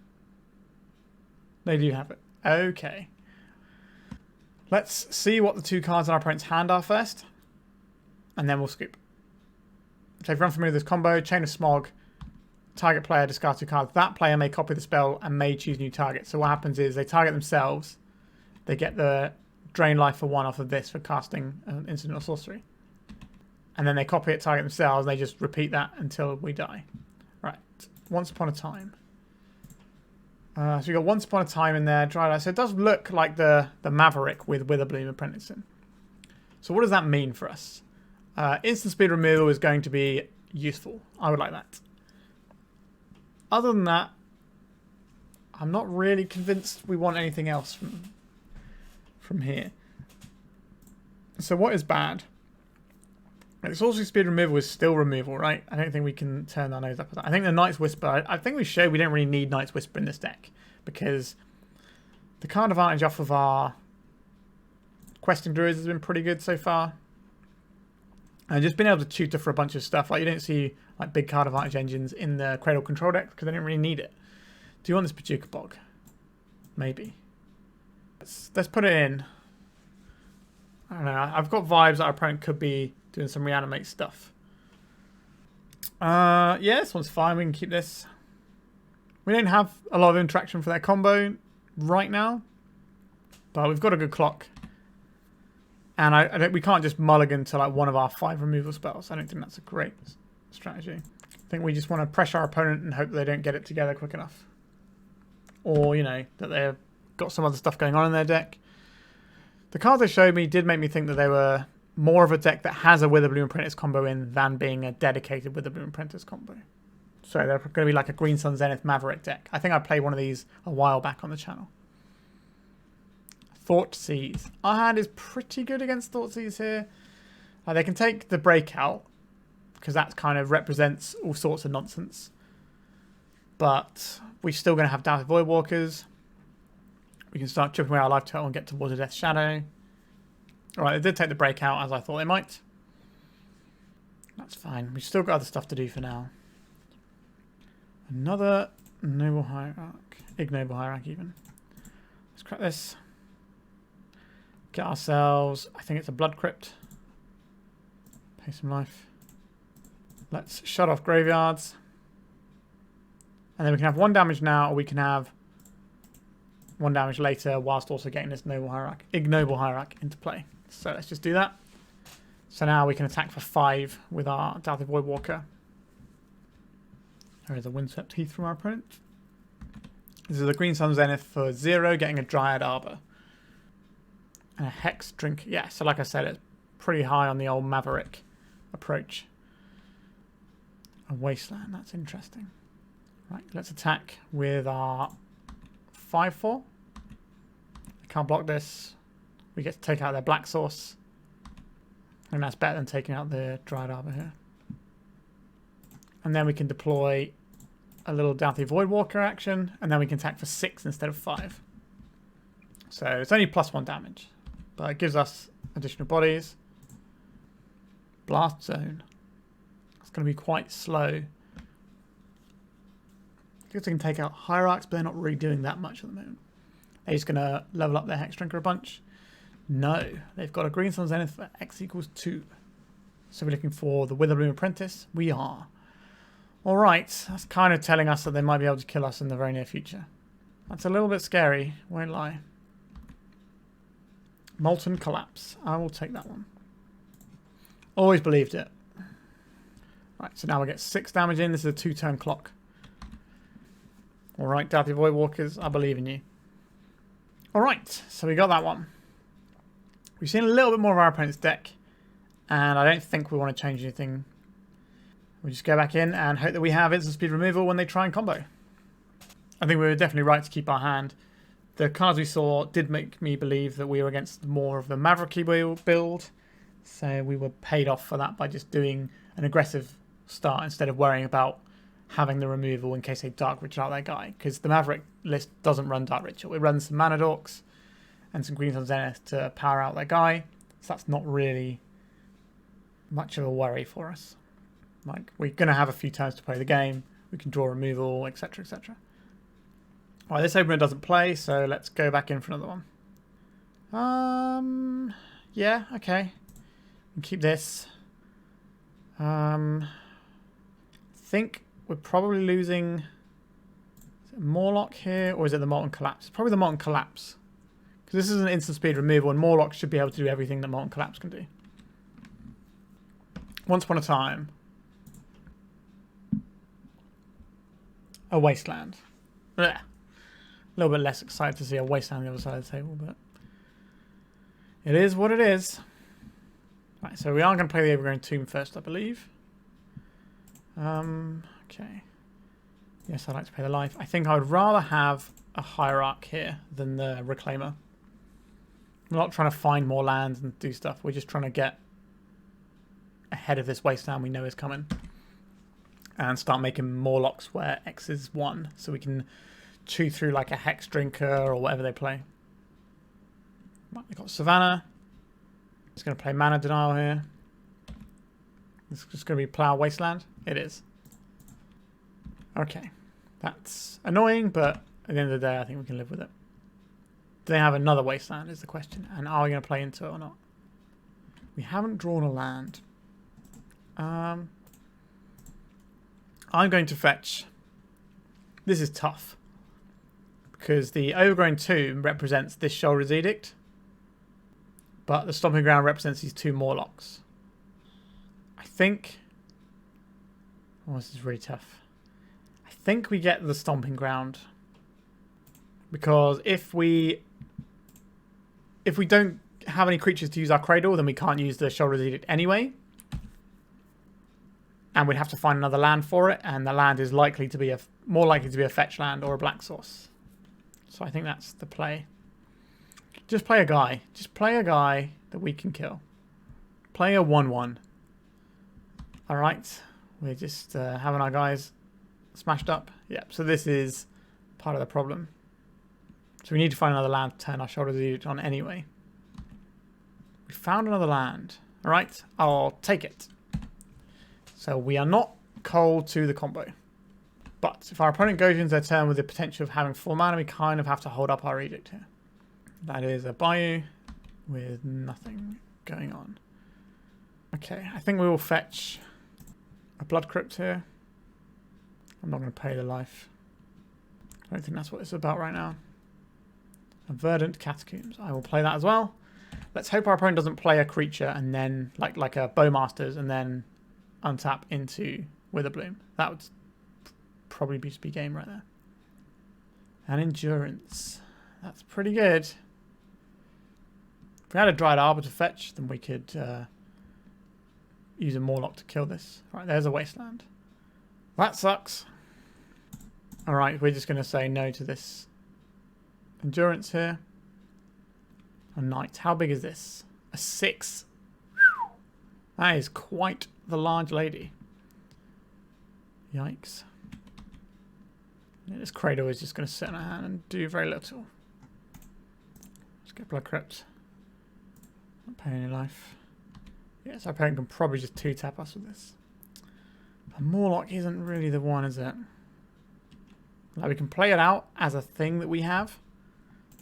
They do have it. Okay. Let's see what the 2 cards in our opponent's hand are first. And then we'll scoop. So if you're unfamiliar with this combo, Chain of Smog, target player discards 2 cards. That player may copy the spell and may choose new target. So what happens is they target themselves. They get the drain life for 1 off of this for casting an instant or sorcery. And then they copy it, target themselves, and they just repeat that until we die. Right. Once Upon a Time. So we got Once Upon a Time in there, Drylight. So it does look like the Maverick with Witherbloom Apprenticing. So what does that mean for us? Instant speed removal is going to be useful. I would like that. Other than that, I'm not really convinced we want anything else from here. So what is bad? It's also speed removal is still removal, right? I don't think we can turn our nose up at that. I think the Night's Whisper, I think we showed we don't really need Night's Whisper in this deck because the card advantage off of our Questing Druids has been pretty good so far. And just being able to tutor for a bunch of stuff. Like you don't see like big card advantage engines in the Cradle control deck because they don't really need it. Do you want this Bojuka Bog? Maybe. Let's put it in. I don't know. I've got vibes that our opponent could be doing some reanimate stuff. Yeah, this one's fine. We can keep this. We don't have a lot of interaction for their combo right now. But we've got a good clock. And we can't just mulligan to like one of our 5 removal spells. I don't think that's a great strategy. I think we just want to pressure our opponent and hope they don't get it together quick enough. Or, you know, that they've got some other stuff going on in their deck. The cards they showed me did make me think that they were more of a deck that has a Witherbloom Apprentice combo in than being a dedicated Witherbloom Apprentice combo. So they're going to be like a Green Sun Zenith Maverick deck. I think I played one of these a while back on the channel. Thoughtseize. Our hand is pretty good against Thoughtseize here. They can take the Breakout because that kind of represents all sorts of nonsense. But we're still going to have Dauthi Voidwalkers. We can start chipping away our life total and get towards a Death Shadow. Alright, they did take the Breakout as I thought they might. That's fine. We've still got other stuff to do for now. Another Ignoble Hierarch. Ignoble Hierarch even. Let's crack this. Get ourselves, I think it's a Blood Crypt. Pay some life. Let's shut off graveyards. And then we can have 1 damage now, or we can have 1 damage later, whilst also getting this Ignoble Hierarch into play. So let's just do that. So now we can attack for 5 with our Dauthi Voidwalker. There is a Windswept Heath from our opponent. This is a Green Sun Zenith for 0, getting a Dryad Arbor. And a Hex Drink. Yeah, so like I said, it's pretty high on the old Maverick approach. A Wasteland, that's interesting. Right, let's attack with our 5/4. I can't block this. We get to take out their Black Source. And that's better than taking out the Dryad Arbor here. And then we can deploy a little Dauthi Voidwalker action. And then we can attack for 6 instead of 5. So it's only +1 damage. But it gives us additional bodies. Blast Zone. It's going to be quite slow. I guess they can take out Hierarchs, but they're not really doing that much at the moment. Are you just going to level up their Hex Drinker a bunch? No. They've got a Green Sun Zenith for X = 2. So we're looking for the Witherbloom Apprentice. We are. Alright, that's kind of telling us that they might be able to kill us in the very near future. That's a little bit scary, won't lie. Molten Collapse. I will take that one. Always believed it. Right, so now we get 6 damage in. This is a 2-turn clock. Alright, Dauthi Voidwalkers, I believe in you. Alright, so we got that one. We've seen a little bit more of our opponent's deck. And I don't think we want to change anything. We just go back in and hope that we have instant speed removal when they try and combo. I think we were definitely right to keep our hand. The cards we saw did make me believe that we were against more of the Mavericky build. So we were paid off for that by just doing an aggressive start instead of worrying about having the removal in case they Dark Ritual out their guy. Because the Maverick list doesn't run Dark Ritual. It runs some Mana Dorks and some Green Sun Zenith to power out their guy. So that's not really much of a worry for us. Like, we're going to have a few turns to play the game. We can draw removal, etc, etc. Alright, this opener doesn't play, so let's go back in for another one. Yeah, okay. Keep this. Think we're probably losing... Is it Mawloc here, or is it the Molten Collapse? It's probably the Molten Collapse. Because this is an instant speed removal, and Mawloc should be able to do everything that Molten Collapse can do. Once upon a time, a Wasteland. Blech. A little bit less excited to see a Wasteland on the other side of the table, but it is what it is. Right, so we are going to play the Overgrown Tomb first, I believe. Okay. Yes, I'd like to play the life. I think I would rather have a Hierarch here than the Reclaimer. We're not trying to find more lands and do stuff. We're just trying to get ahead of this Wasteland we know is coming. And start making Mawlocs where X is 1. So we can chew through like a Hex Drinker or whatever they play. Right, they've got Savannah. It's going to play Mana Denial here. It's just going to be Plough Wasteland. It is. Okay. That's annoying, but at the end of the day, I think we can live with it. Do they have another Wasteland is the question. And are we going to play into it or not? We haven't drawn a land. I'm going to fetch. This is tough. Because the Overgrown Tomb represents this Sheoldred's Edict. But the Stomping Ground represents these two Mawlocs. I think... Oh, this is really tough. I think we get the Stomping Ground. Because if we don't have any creatures to use our Cradle, then we can't use the Sheoldred's Edict anyway. And we'd have to find another land for it. And the land is likely to be more likely to be a fetch land or a black source. So I think that's the play. Just play a guy. Just play a guy that we can kill. Play a 1-1. Alright. We're just having our guys smashed up. Yep, so this is part of the problem. So we need to find another land to turn our Sheoldred's Edict on anyway. We found another land. Alright, I'll take it. So we are not cold to the combo. But if our opponent goes into their turn with the potential of having 4 mana, we kind of have to hold up our Edict here. That is a Bayou with nothing going on. Okay, I think we will fetch a Blood Crypt here. I'm not going to pay the life. I don't think that's what it's about right now. A Verdant Catacombs. I will play that as well. Let's hope our opponent doesn't play a creature and then, like a Bowmasters, and then untap into Witherbloom. That would probably just be game right there. And Endurance. That's pretty good. If we had a Dried Arbor to fetch, then we could use a Mawloc to kill this. Right, there's a Wasteland. That sucks. Alright, we're just going to say no to this Endurance here. A Knight. How big is this? A 6. Whew. That is quite the large lady. Yikes. Yeah, this Cradle is just going to sit in our hand and do very little. Let's get Blood Crypt. Not paying any life. Yes, our opponent can probably just 2-tap us with this. A Mawloc isn't really the one, is it? Like, we can play it out as a thing that we have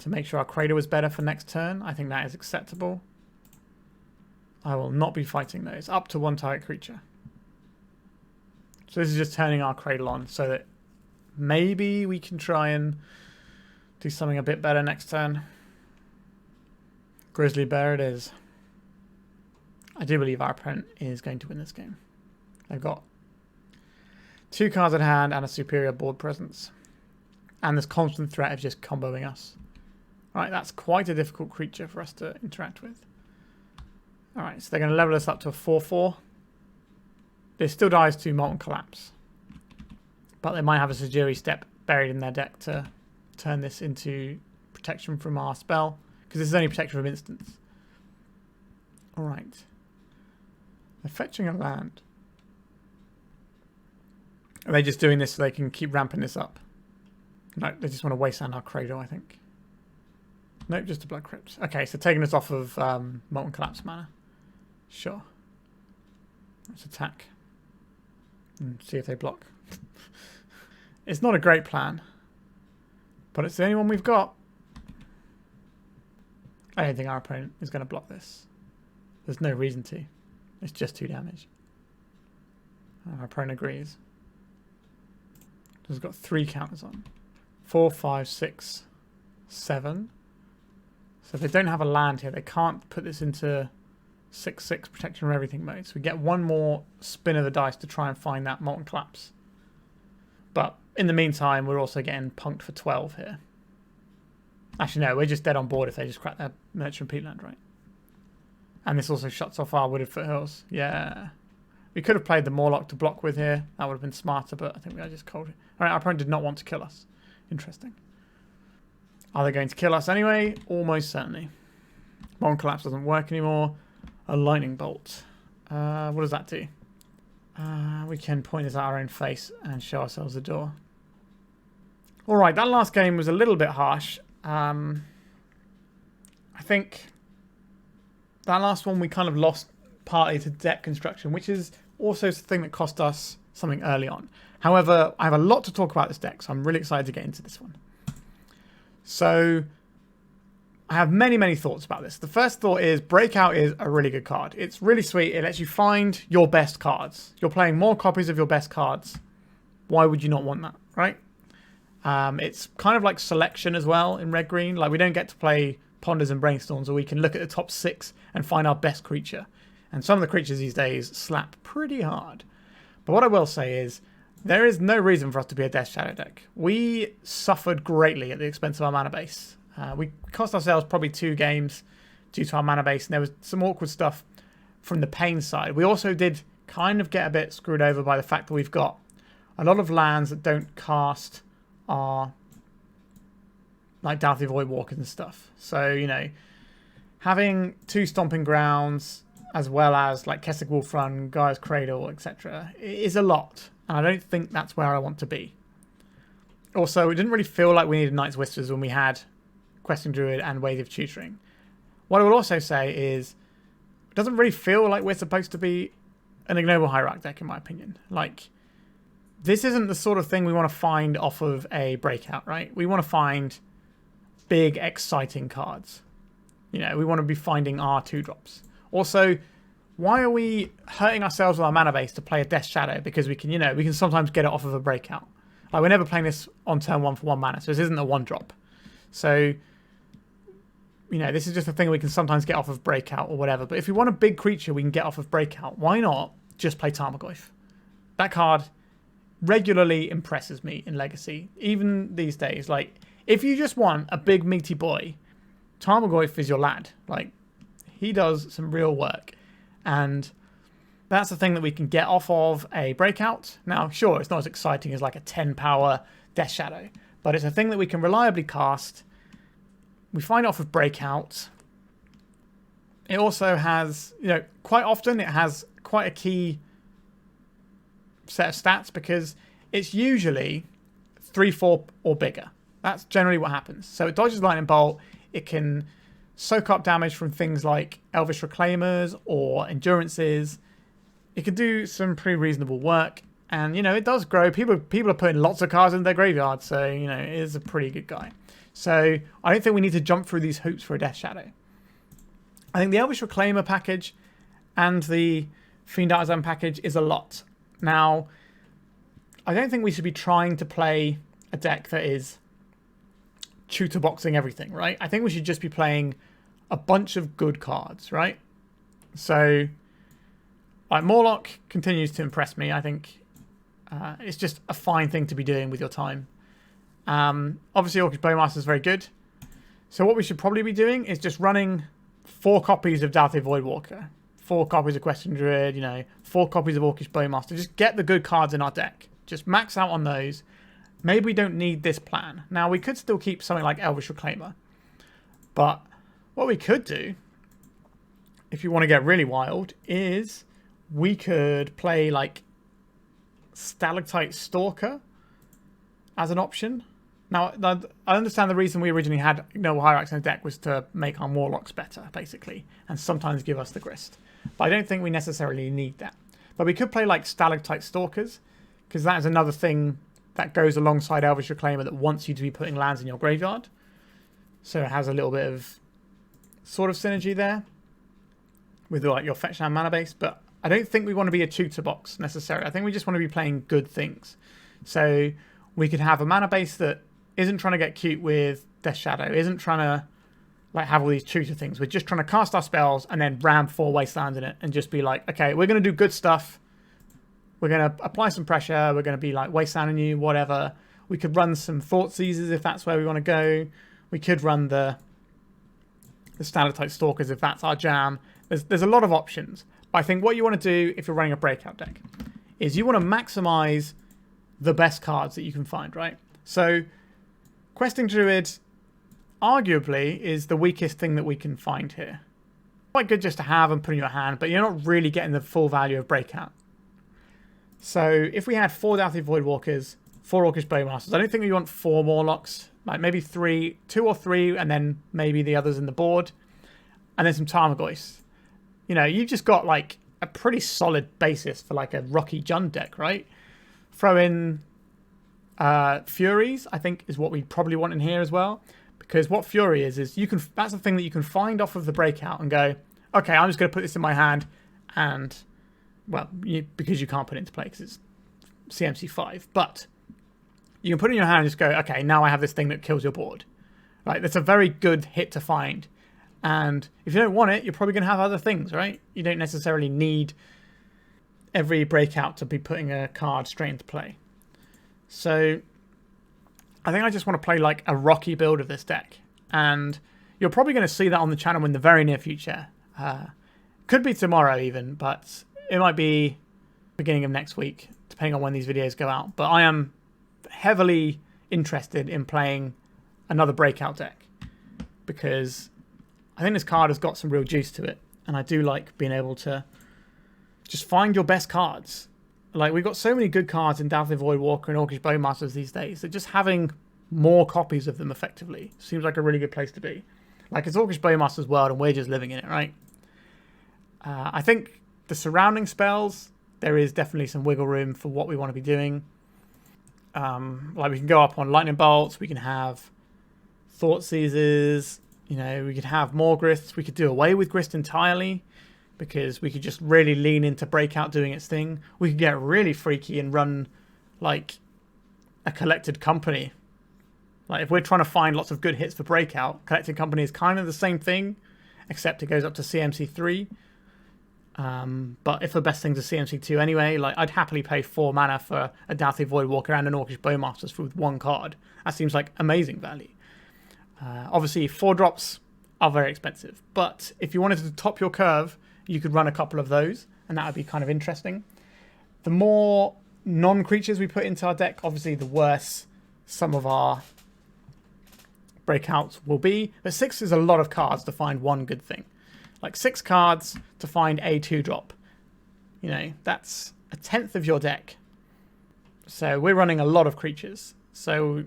to make sure our Cradle is better for next turn. I think that is acceptable. I will not be fighting those. Up to 1 target creature. So this is just turning our Cradle on so that maybe we can try and do something a bit better next turn. Grizzly Bear it is. I do believe our opponent is going to win this game. They've got 2 cards at hand and a superior board presence. And this constant threat of just comboing us. Right, that's quite a difficult creature for us to interact with. Alright, so they're going to level us up to a 4-4. This still dies to Molten Collapse. But they might have a Sejiri Step buried in their deck to turn this into protection from our spell. Because this is only protection from instants. Alright. They're fetching a land. Are they just doing this so they can keep ramping this up? No, they just want to wasteland our Cradle, I think. Nope, just a Blood Crypt. Okay, so taking us off of Molten Collapse mana. Sure. Let's attack. And see if they block. It's not a great plan. But it's the only one we've got. I don't think our opponent is going to block this. There's no reason to. It's just 2 damage. Our opponent agrees. It's got 3 counters on. 4, 5, 6, 7. So if they don't have a land here, they can't put this into 6/6 protection from everything mode. So we get one more spin of the dice to try and find that Molten Collapse. But in the meantime, we're also getting punked for 12 here. Actually, no, we're just dead on board if they just crack their Nurturing Peatland, right? And this also shuts off our Wooded Foothills. Yeah. We could have played the Mawloc to block with here. That would have been smarter, but I think we just called it. Alright, our opponent did not want to kill us. Interesting. Are they going to kill us anyway? Almost certainly. Molten Collapse doesn't work anymore. A Lightning Bolt. What does that do? We can point this at our own face and show ourselves the door. Alright, that last game was a little bit harsh. I think that last one we kind of lost partly to deck construction, which is also the thing that cost us something early on. However, I have a lot to talk about this deck, so I'm really excited to get into this one. So, I have many, many thoughts about this. The first thought is Breakout is a really good card. It's really sweet. It lets you find your best cards. You're playing more copies of your best cards. Why would you not want that, right? It's kind of like selection as well in red-green. Like, we don't get to play Ponders and Brainstorms, where we can look at the top 6 and find our best creature. And some of the creatures these days slap pretty hard. But what I will say is, there is no reason for us to be a Death Shadow deck. We suffered greatly at the expense of our mana base. We cost ourselves probably 2 games due to our mana base, and there was some awkward stuff from the pain side. We also did kind of get a bit screwed over by the fact that we've got a lot of lands that don't cast our, like, Dauthi Voidwalkers and stuff. So, you know, having 2 Stomping Grounds as well as like Kessig Wolf Run, Gaea's Cradle, etc. is a lot. And I don't think that's where I want to be. Also, it didn't really feel like we needed Night's Whispers when we had Questing Druid and Ways of Tutoring. What I will also say is, it doesn't really feel like we're supposed to be an Ignoble Hierarch deck, in my opinion. Like, this isn't the sort of thing we want to find off of a Breakout, right? We want to find big, exciting cards. You know, we want to be finding our 2-drops. Also, why are we hurting ourselves with our mana base to play a Death Shadow? Because we can, you know, we can sometimes get it off of a Breakout. Like, we're never playing this on turn 1 for 1 mana, so this isn't a 1-drop. So, you know, this is just a thing we can sometimes get off of Breakout or whatever. But if we want a big creature we can get off of Breakout, why not just play Tarmogoyf? That card regularly impresses me in Legacy, even these days. Like, if you just want a big meaty boy, Tarmogoyf is your lad. Like, he does some real work. And that's the thing that we can get off of a Breakout. Now, sure, it's not as exciting as like a 10-power Death Shadow, but it's a thing that we can reliably cast. We find it off of Breakout. It also has, you know, quite often it has quite a key set of stats because it's usually 3/4 or bigger. That's generally what happens. So it dodges Lightning Bolt. It can soak up damage from things like Elvish Reclaimers or Endurances. It can do some pretty reasonable work. And, you know, it does grow. People are putting lots of cards in their graveyard. So, you know, it is a pretty good guy. So I don't think we need to jump through these hoops for a Death Shadow. I think the Elvish Reclaimer package and the Fiend Artisan package is a lot. Now, I don't think we should be trying to play a deck that is tutor boxing everything, right? I think we should just be playing a bunch of good cards, right? So, like, Mawloc continues to impress me. I think it's just a fine thing to be doing with your time. Obviously, Orcish Bowmasters is very good. So what we should probably be doing is just running 4 copies of Dauthi Voidwalker. 4 copies of Questing Druid, you know, 4 copies of Orcish Bowmaster. Just get the good cards in our deck. Just max out on those. Maybe we don't need this plan. Now, we could still keep something like Elvish Reclaimer. But what we could do, if you want to get really wild, is we could play like Stalactite Stalker as an option. Now, I understand the reason we originally had Ignoble Hierarchs in the deck was to make our Mawlocs better, basically, and sometimes give us the Grist. But I don't think we necessarily need that. But we could play like Stalactite Stalkers, because that is another thing that goes alongside Elvish Reclaimer that wants you to be putting lands in your graveyard. So it has a little bit of sort of synergy there with like your fetch land mana base. But I don't think we want to be a tutor box necessarily. I think we just want to be playing good things. So we could have a mana base that isn't trying to get cute with Death Shadow, isn't trying to like have all these tutor things. We're just trying to cast our spells and then ram 4 Wastelands in it and just be like, okay, we're going to do good stuff. We're going to apply some pressure. We're going to be like Wastelanding you, whatever. We could run some Thought Seizers if that's where we want to go. We could run the Stalactite Stalkers if that's our jam. There's a lot of options. But I think what you want to do if you're running a breakout deck is you want to maximize the best cards that you can find, right? So Questing Druid arguably is the weakest thing that we can find here. Quite good just to have and put in your hand, but you're not really getting the full value of breakout. So if we had 4 Dauthi Voidwalkers, 4 Orcish Bowmasters, I don't think we want 4 Mawlocs, like maybe 2 or 3, and then maybe the others in the board, and then some Tarmogoyfs. You know, you've just got like a pretty solid basis for like a rocky JUND deck, right? Throw in Furies, I think, is what we probably want in here as well. Because what Fury is you can, that's the thing that you can find off of the breakout and go, okay, I'm just going to put this in my hand, and, well, because you can't put it into play because it's CMC 5, but you can put it in your hand and just go, okay, now I have this thing that kills your board. Right? That's a very good hit to find. And if you don't want it, you're probably going to have other things, right? You don't necessarily need every breakout to be putting a card straight into play. So I think I just want to play like a rocky build of this deck. And you're probably going to see that on the channel in the very near future. Could be tomorrow even, but it might be beginning of next week, depending on when these videos go out. But I am heavily interested in playing another breakout deck because I think this card has got some real juice to it. And I do like being able to just find your best cards. Like, we've got so many good cards in Dauthi Voidwalker and Orcish Bowmasters these days that just having more copies of them effectively seems like a really good place to be. Like, it's Orcish Bowmasters world and we're just living in it, right? I think the surrounding spells, there is definitely some wiggle room for what we want to be doing. Like, we can go up on Lightning Bolts, we can have Thought Seizers, you know, we could have more Grists, we could do away with Grist entirely, because we could just really lean into Breakout doing its thing. We could get really freaky and run like a Collected Company. Like, if we're trying to find lots of good hits for Breakout, Collected Company is kind of the same thing, except it goes up to CMC 3. But if the best thing's a CMC 2 anyway, like, I'd happily pay 4 mana for a Dauthi Voidwalker and an Orcish Bowmasters for 1 card. That seems like amazing value. Obviously, 4 drops are very expensive, but if you wanted to top your curve, you could run a couple of those, and that would be kind of interesting. The more non-creatures we put into our deck, obviously the worse some of our breakouts will be. But 6 is a lot of cards to find one good thing. Like 6 cards to find a 2-drop. You know, that's a 10th of your deck. So we're running a lot of creatures. So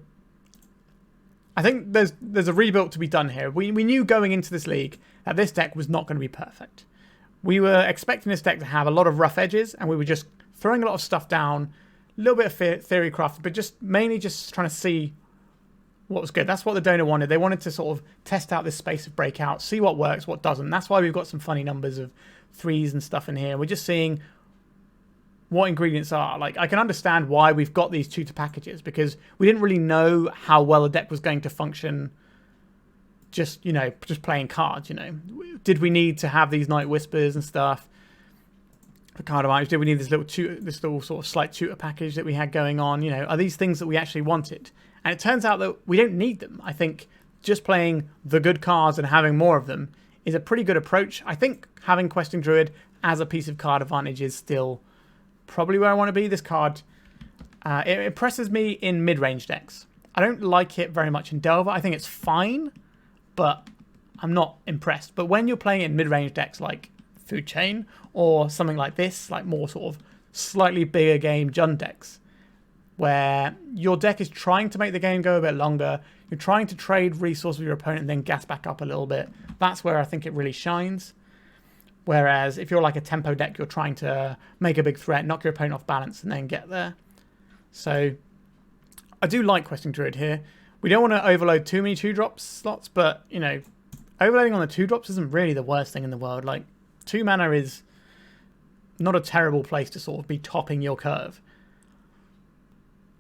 I think there's a rebuild to be done here. We knew going into this league that this deck was not going to be perfect. We were expecting this deck to have a lot of rough edges, and we were just throwing a lot of stuff down, a little bit of theory craft, but just mainly just trying to see what was good. That's what the donor wanted. They wanted to sort of test out this space of breakout, see what works, what doesn't. That's why we've got some funny numbers of 3s and stuff in here. We're just seeing what ingredients are. Like, I can understand why we've got these tutor packages, because we didn't really know how well a deck was going to function just, you know, just playing cards, you know. Did we need to have these Night Whispers and stuff for card items? Did we need this little sort of slight tutor package that we had going on? You know, are these things that we actually wanted? And it turns out that we don't need them. I think just playing the good cards and having more of them is a pretty good approach. I think having Questing Druid, as a piece of card advantage is still probably where I want to be. This card, it impresses me in mid-range decks. I don't like it very much in Delver. I think it's fine, but I'm not impressed. But when you're playing it in mid-range decks like Food Chain or something like this, like more sort of slightly bigger game JUND decks, where your deck is trying to make the game go a bit longer, you're trying to trade resources with your opponent and then gas back up a little bit, that's where I think it really shines. Whereas if you're like a tempo deck, you're trying to make a big threat, knock your opponent off balance, and then get there. So I do like Questing Druid here. We don't want to overload too many 2-drop slots, but, you know, overloading on the 2-drops isn't really the worst thing in the world. Like, 2 mana is not a terrible place to sort of be topping your curve.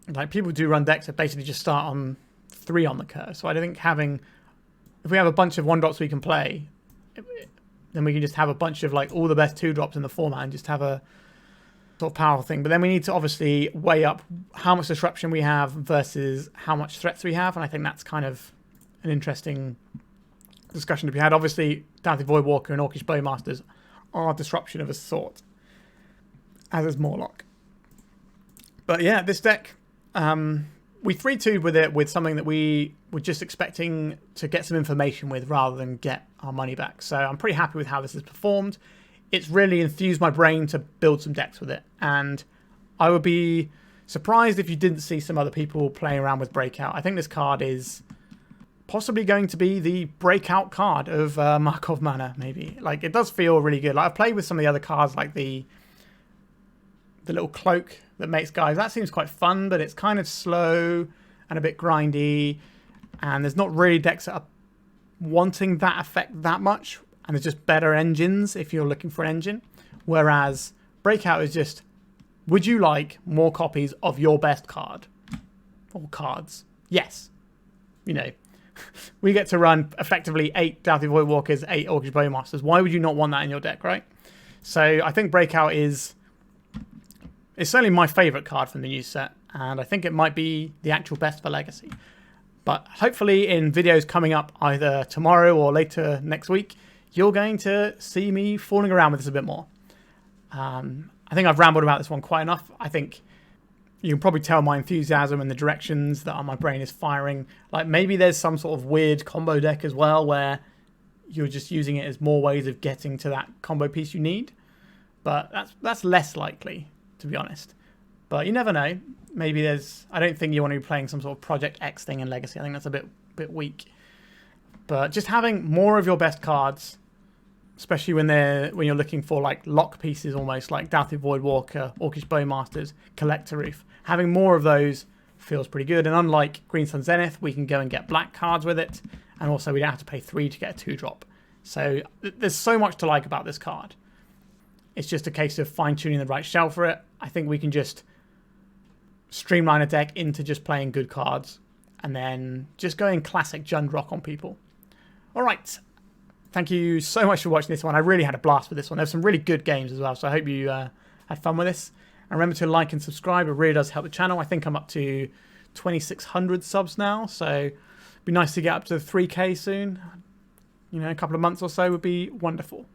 Like, people do run decks that basically just start on 3 on the curve. So I don't think having... If we have a bunch of 1-drops we can play, then we can just have a bunch of, like, all the best 2-drops in the format and just have a sort of powerful thing. But then we need to obviously weigh up how much disruption we have versus how much threats we have. And I think that's kind of an interesting discussion to be had. Obviously, Dauthi Voidwalker and Orcish Bowmasters are disruption of a sort, as is Mawloc. But yeah, this deck, we 3-2'd with it with something that we were just expecting to get some information with rather than get our money back. So I'm pretty happy with how this has performed. It's really infused my brain to build some decks with it. And I would be surprised if you didn't see some other people playing around with Breakout. I think this card is possibly going to be the breakout card of Markov Mana, maybe. Like, it does feel really good. Like, I've played with some of the other cards, like the little cloak that makes guys. That seems quite fun, but it's kind of slow and a bit grindy. And there's not really decks that are wanting that effect that much. And there's just better engines if you're looking for an engine. Whereas Breakout is just, would you like more copies of your best card? Or cards? Yes. You know, we get to run effectively 8 Dauthi Voidwalkers, 8 Orcish Bowmasters. Why would you not want that in your deck, right? So I think Breakout is... It's certainly my favourite card from the new set. And I think it might be the actual best for Legacy. But hopefully in videos coming up either tomorrow or later next week, you're going to see me fooling around with this a bit more. I think I've rambled about this one quite enough. I think you can probably tell my enthusiasm and the directions that my brain is firing. Like, maybe there's some sort of weird combo deck as well where you're just using it as more ways of getting to that combo piece you need. But that's less likely, to be honest. But you never know. Maybe there's... I don't think you want to be playing some sort of Project X thing in Legacy. I think that's a bit weak. But just having more of your best cards, especially when you're looking for like lock pieces almost, like Dauthi Voidwalker, Orcish Bowmasters, Collector Ouphe, having more of those feels pretty good. And unlike Green Sun Zenith, we can go and get black cards with it. And also we don't have to pay 3 to get a 2-drop. So there's so much to like about this card. It's just a case of fine-tuning the right shell for it. I think we can just streamline a deck into just playing good cards and then just going classic JUND rock on people. All right. Thank you so much for watching this one. I really had a blast with this one. There's some really good games as well, so I hope you had fun with this. And remember to like and subscribe. It really does help the channel. I think I'm up to 2,600 subs now, so it'd be nice to get up to 3K soon. You know, a couple of months or so would be wonderful.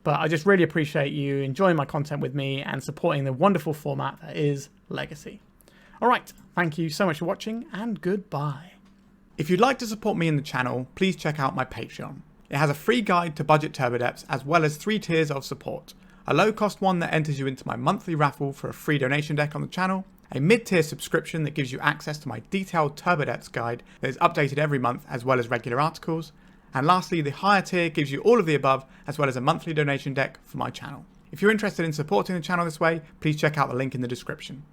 But I just really appreciate you enjoying my content with me and supporting the wonderful format that is Legacy. All right, thank you so much for watching, and goodbye. If you'd like to support me in the channel, please check out my Patreon. It has a free guide to budget turbo depths as well as 3 tiers of support. A low cost one that enters you into my monthly raffle for a free donation deck on the channel, a mid-tier subscription that gives you access to my detailed turbo depths guide that is updated every month as well as regular articles, and lastly the higher tier gives you all of the above as well as a monthly donation deck for my channel. If you're interested in supporting the channel this way, please check out the link in the description.